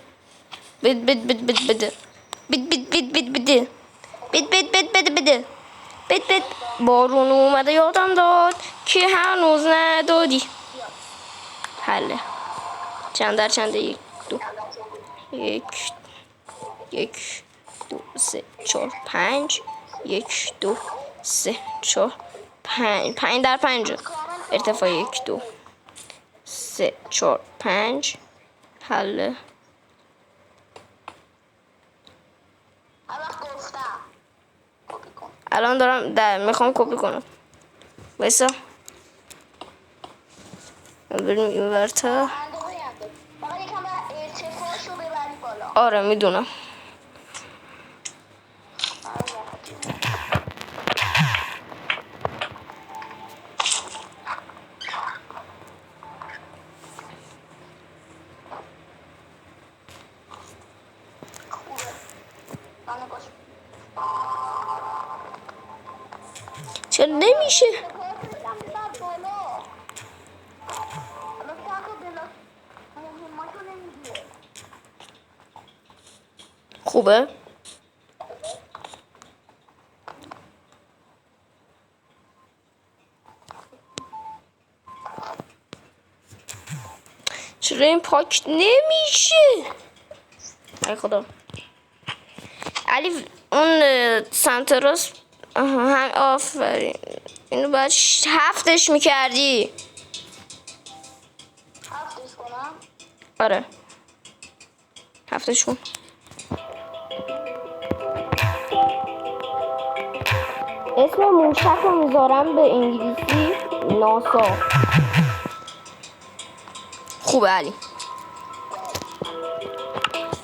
Speaker 1: بارون اومده یادم داد که هنوز ندادی. حله چند در چنده؟ 1 2 1 2 3 4 5 1 2 3 4 5 در 5 ارتفاع 1 2 3 4 5 حله. الان دارم میخوام کپی کنم. وایسا بریم این ورتا. آره میدونم. چرا نمیشه؟ خوبه؟ چرا این پاک نمیشه؟ ای خدا. علی اون سانتروس هم آفرین. اینو باید 7ش میکردی.
Speaker 2: 7ش کنم؟
Speaker 1: آره 7ش کن. اسم موشک رو میذارم به انگلیسی ناسا. خوبه علی.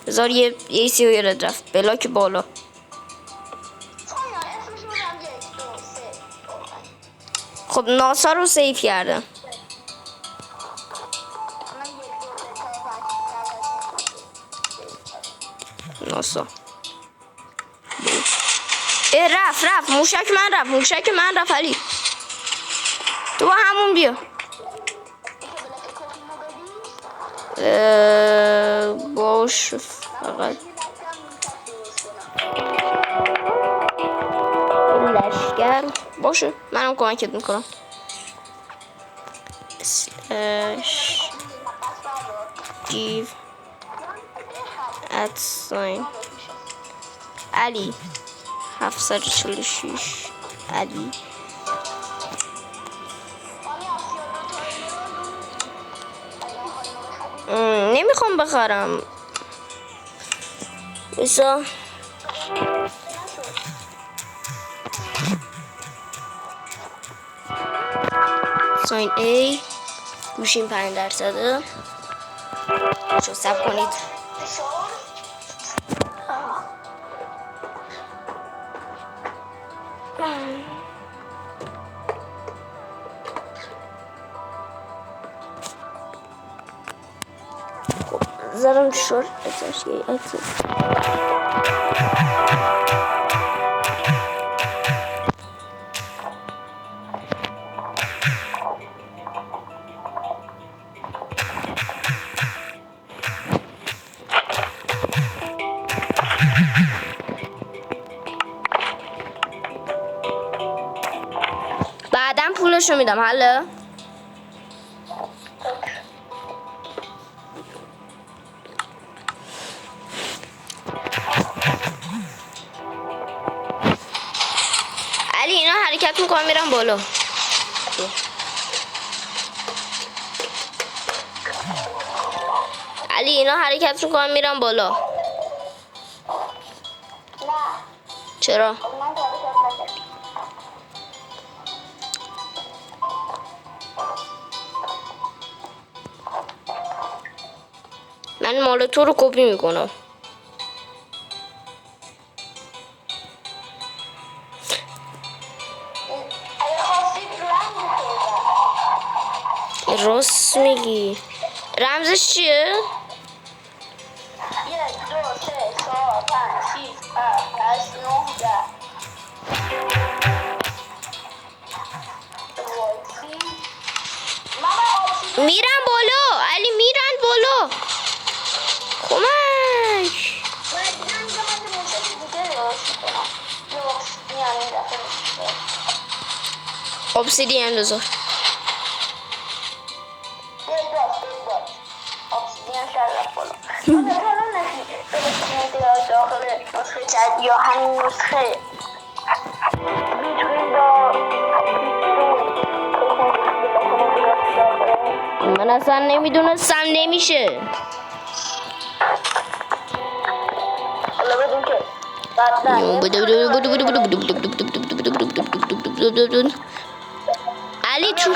Speaker 1: بذار یه سی یاد رفت بلاک بالا. خب ناسا رو سیف کردم. ناسا رفت موشک من رفت علی. تو با همون بیا. باش فقط لشگر باشه منم کمکت میکنم. give @sign علی 746 علی. نمیخوام بخرم. ایسا ساین ای گوشیم 5%. شو سب کنید. زدم شور ازش یه اکسس. بعدم پولشو میدم. حالا علی اینا حرکت میکنم میرم بالا. علی اینا حرکت میکنم میرم بالا.
Speaker 2: نه
Speaker 1: چرا؟
Speaker 2: من حرکت نکردم.
Speaker 1: من مال تو رو کپی میکنم.
Speaker 2: اگه خواستید رنگ بکنم.
Speaker 1: راست میگی. رمزش چیه؟
Speaker 2: 1 2 3 4 5 6 7 8 9 10.
Speaker 1: میرن بالا علی، میرن بالا. کمک. obsidian بذار.
Speaker 2: یا همین نسخه
Speaker 1: من اصلا نمیدونستم نمیشه.
Speaker 2: حالا بدون که
Speaker 1: علی تو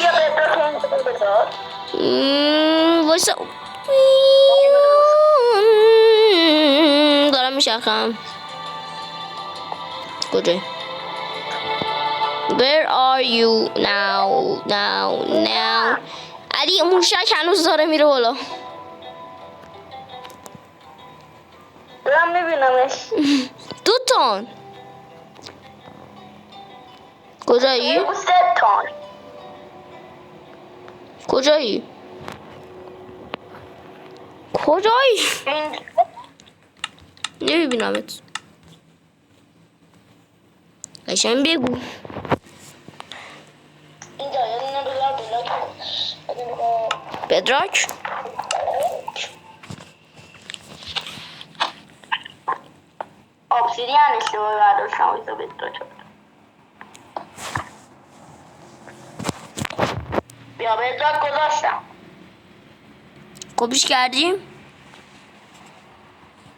Speaker 1: وایسا دارم میشرخم. کجای؟ Where are you now علی موشک هنوز داره میره بالا.
Speaker 2: دارم میبینمش.
Speaker 1: 2 تان. کجایی؟
Speaker 2: 3 تان.
Speaker 1: کجایی؟ نمیبینمت. قشنگ بگو.
Speaker 2: اینجا یه دونه
Speaker 1: بدراک.
Speaker 2: obsidian اشتباه برداشتم وایسا بدراک. بیا بدراک گذاشتم.
Speaker 1: کپیش کردیم؟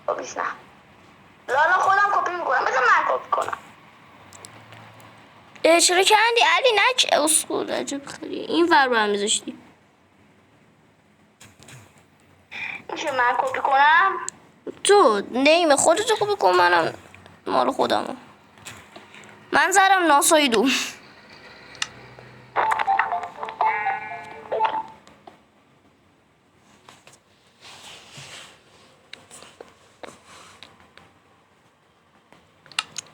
Speaker 2: کپیش نه. لالا خودم کپی میکنم. بذار من کپی کنم.
Speaker 1: چرا کردی علی؟ نک اسکول عجب خیلی این ور رو هم میذاشتی.
Speaker 2: میشه من کپی کنم؟
Speaker 1: تو نیمه خودتو کپی کن، منم مال خودمو. من زدم ناسایدو.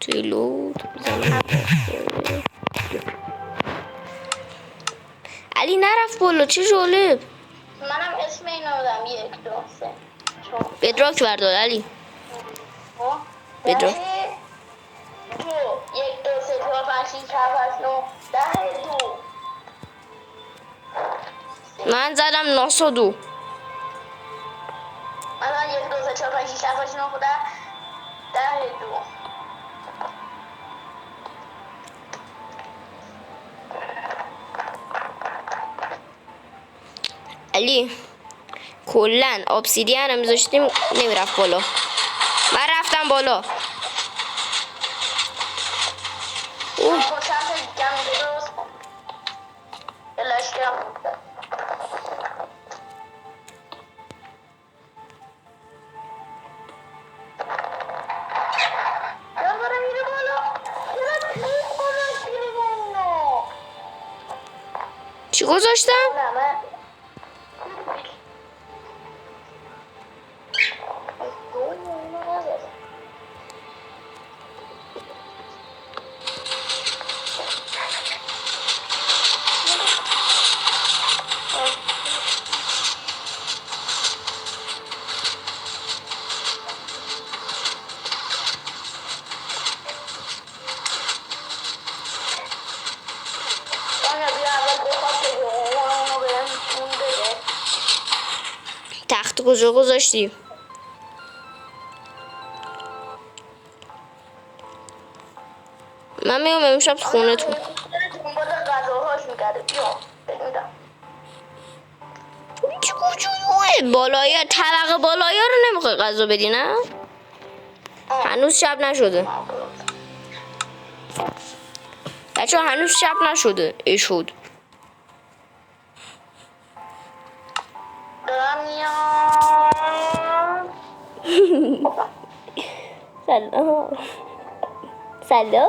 Speaker 1: تیلو علی نرفت بالا. چه جالب.
Speaker 2: منم اسم اینو دادم 1 2 3
Speaker 1: بدراک بردار علی. بدراک
Speaker 2: 2 1 2 3 4 5 6 7 8 9 10 2.
Speaker 1: من زدم ناسادو.
Speaker 2: من 1 2 3 4 5 6 7 8 9 10 2.
Speaker 1: علی کلن obsidian هم میذاشتیم نمیرفت بالا. من رفتم بالا.
Speaker 2: اوه چند تا دیگه هم درست کن.
Speaker 1: چی گذاشتم؟ تخت کجا گذاشتی؟ من میام امشب خونه تو. بالای طبقه بالایی رو نمیخوای غذا بدی نه؟ هنوز شب نشده بچه، هنوز شب نشده. ای شد سلام سلام.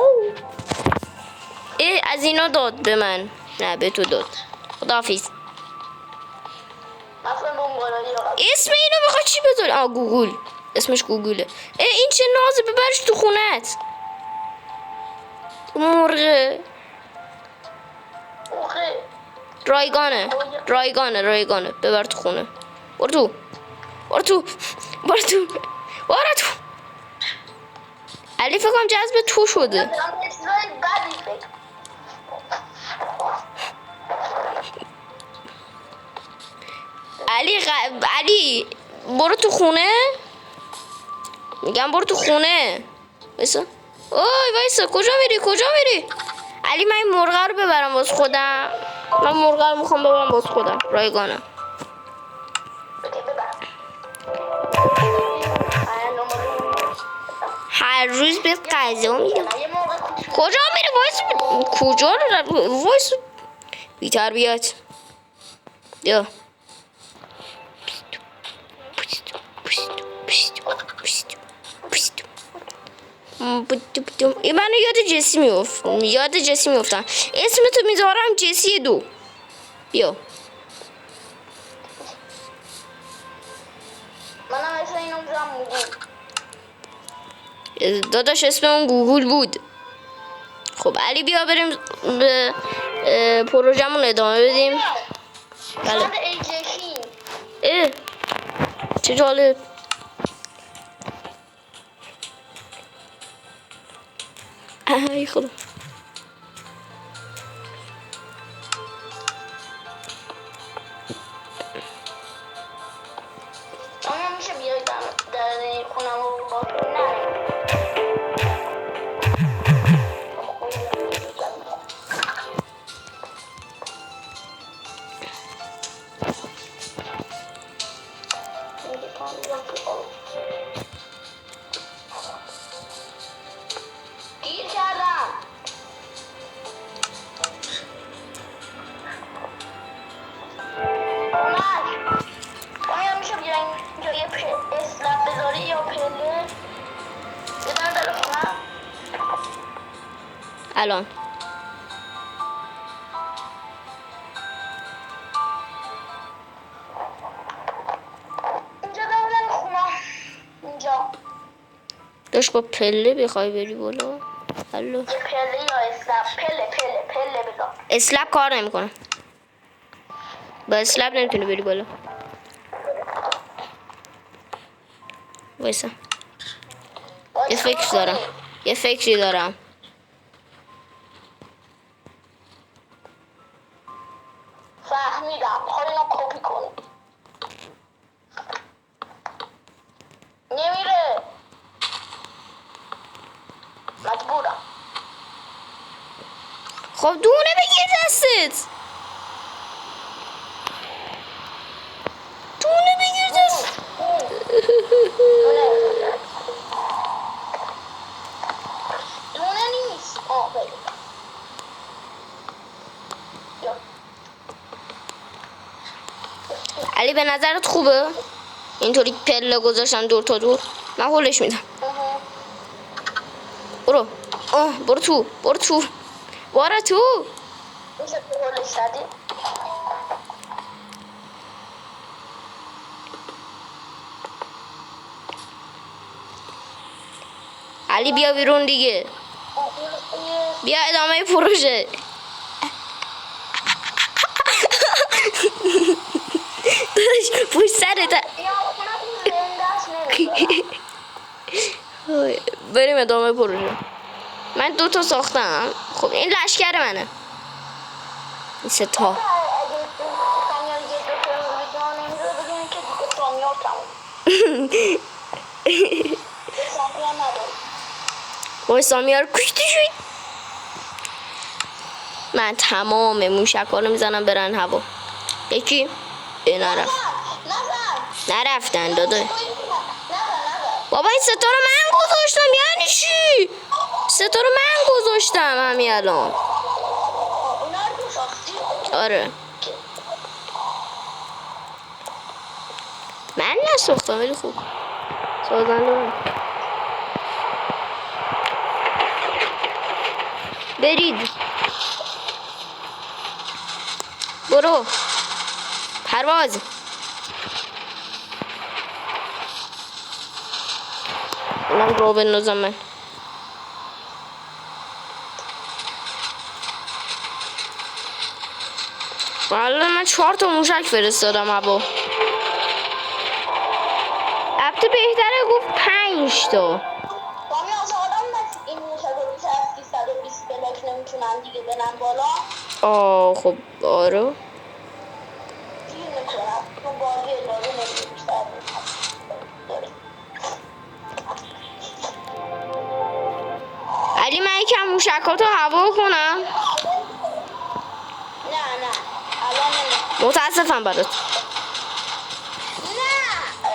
Speaker 1: از اینا داد به من، نه به تو داد. خداحافظ. اسم اینو میخوای چی بذاری؟ گوگل. اسمش گوگله. این چه نازه، ببرش تو خونت. مرغ رایگانه ببر تو خونه. برو تو علی فکر کنم جذب تو شده. علی برو تو خونه. میگم برو تو خونه. وایسا کجا میری؟ علی من این مرغ رو ببرم واسه خودم. من مرغ رو میخوام ببرم واسه خودم. رایگانه. هر روز به غذا میدم. کجا میری؟ کجا رو وایس بی تربیت. یا منو یاد جسی میفتم. اسمتو میذارم جسی 2. بیا
Speaker 2: منم اسم اینو میذارم
Speaker 1: داداش، اسم اون گوگل بود. خب علی بیا بریم به پروژمون ادامه بدیم. بله. چه جالب. ای خدا.
Speaker 2: میشه بیاید در خونم رو باز کنم. گیر کردم. آیا میشه بیاین اینجا یه اسلب بذاری یا پله بدن داره خونم
Speaker 1: الان
Speaker 2: اینجا دارم خونم. اینجا
Speaker 1: داشت با پله بخوای بری بالا. الو
Speaker 2: یه پله یا اسلب. پله بذار.
Speaker 1: اسلب کار نمیکنه. با اسلب نمیتونی بری بالا. وایسا یه فکری دارم.
Speaker 2: فهمیدم. میخوای اینو کپی کنی. نمیره. مجبورم.
Speaker 1: خب دونه بگیر دستت.
Speaker 2: دونه نیست. بگیر. یا
Speaker 1: علی به نظرت خوبه؟ اینطوری پله گذاشتم دور تا دور. من هولش میدم. برو. برو تو. برو تو. برو تو.
Speaker 2: میشه تو هولش دادی؟
Speaker 1: علی بیا بیرون دیگه. بیا ادامه پروژه. پوش سرت. بریم ادامه پروژه. من 2 ساختم. خب این لشکر منه. این 3 تا. وای سامیار رو کشتی شوید. من تمام موشک ها رو میزنم برن هوا. یکی نرفت. نرفتن داده. بابا این 3 تا رو من گذاشتم. یعنی چی؟ 3 تا رو من گذاشتم همین الان. آره من نساختم ولی خوب سازنده من. برید. برو پرواز. من رو بندازم من. والا من 4 تا موشک فرستادم هوا. البته بهتره گفت 5 تا.
Speaker 2: بامی از آدم این موشک رو بیش از 320 بلاک نمیتونن دیگه برن بالا.
Speaker 1: خب آره
Speaker 2: گیر میکنن چون بازی اجازه نمیده بیشتر داریم.
Speaker 1: علی من یکم موشکاتو هوا کنم.
Speaker 2: نه الان نمیده.
Speaker 1: متاسفم برات.
Speaker 2: نه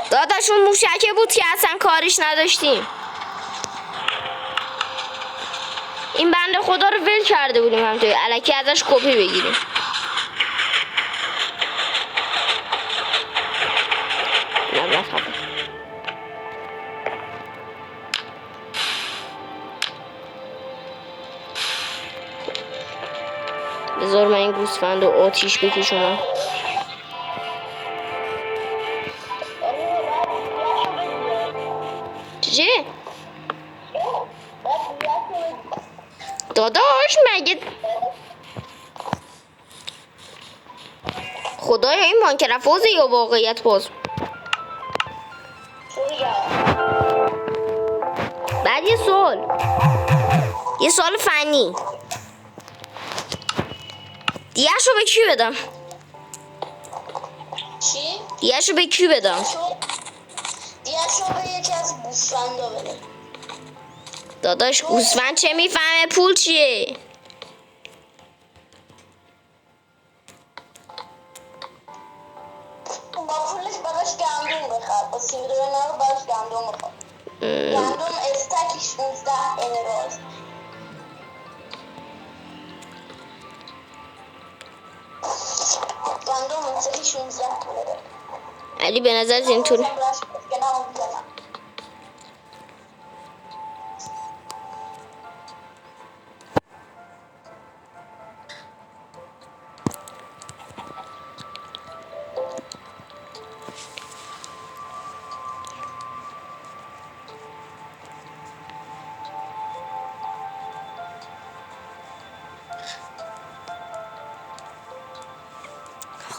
Speaker 1: داداشون موشکه بود که اصلا کارش نداشتیم. این بنده خدا رو ول کرده بودیم همونطوری الکی ازش کپی بگیریم. نه بذار من این گوسفند رو آتیش بکشونم. چی؟ داداش مگه خدایا این مانکرافوزه یا واقعیت باز؟ بعد یه سوال فنی دیگه‌شو به کی بدم؟
Speaker 2: چی؟
Speaker 1: دیگه‌شو به کی بدم؟
Speaker 2: دیگه‌شو به یکی از گوسفندا بده.
Speaker 1: داداش گوسفند چه میفهمه پول چیه؟
Speaker 2: با پولش براش گندم بخر. با $30 براش گندم بخر. گندم استکی 16 امراض. گندم استکی 16 امراض.
Speaker 1: علی به نظر اینطوری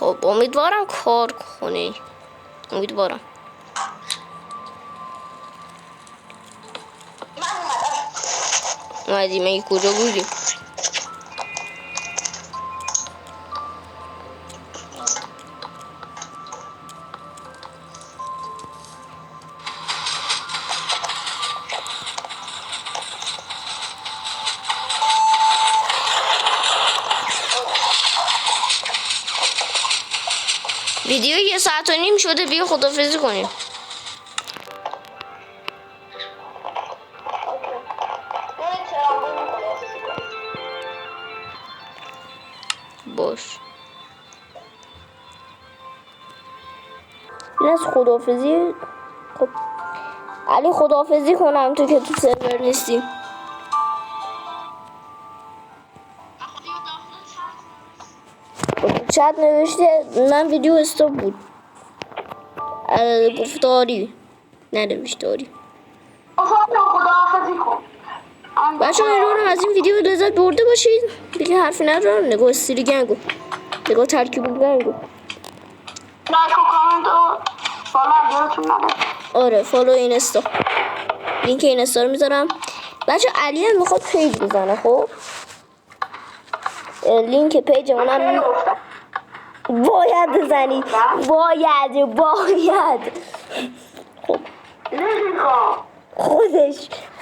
Speaker 1: خب امیدوارم کار کنه. امیدوارم. اومدی مگه کجا بودی؟ ویدیو 1.5 ساعت شده بیا خدافظی کنیم. باش این از خداحافظی. خب علی خداحافظی کنم تو که تو سرور نیستی. چت نوشته من ویدیو استاپ بود. گفتاری ننوشتاری.
Speaker 2: خداحافظی کن.
Speaker 1: بچه ها رو از این ویدیو لذت برده باشید. دیگه حرفی ندارم. نگاه سیری گنگو، نگاه ترکیب گنگو،
Speaker 2: لایک و کامنت و فالو یادتون نره.
Speaker 1: آره فالو اینستا، لینک اینستا رو میذارم. بچه علی هم میخواد پیج بزنه. خب لینک پیج اونم باید بزنی. باید خب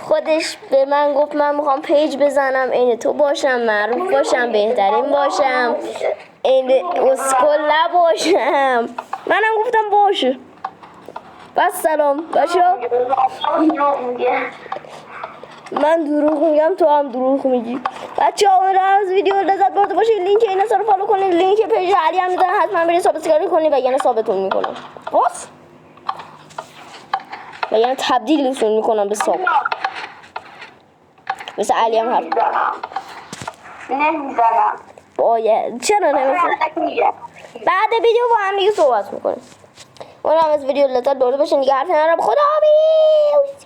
Speaker 1: خودش به من گفت من میخوام پیج بزنم، این تو باشم، معروف باشم، بهترین باشم، این اسکل نباشم. منم گفتم باشه. بس سلام بچه ها. من دروغ میگم تو هم دروغ میگی. بچه ها امیدوارم از ویدیو لذت برده باشید. لینک این رو فالو کنید، لینک پیج علی هم میذارم، حتما برید سابسکرایب کنید و یعنی ثابتون میکنم. بس و یعنی تبدیلتون میکنم به ساب. مثل علی هم حرف
Speaker 2: نمیزنم.
Speaker 1: باید چرا نمیزنم؟ بعد ویدیو با هم دیگه صحبت میکنیم. اونم از ویدیو لذت برده باشین دیگه. حرفی ندارم. خدا حافظ.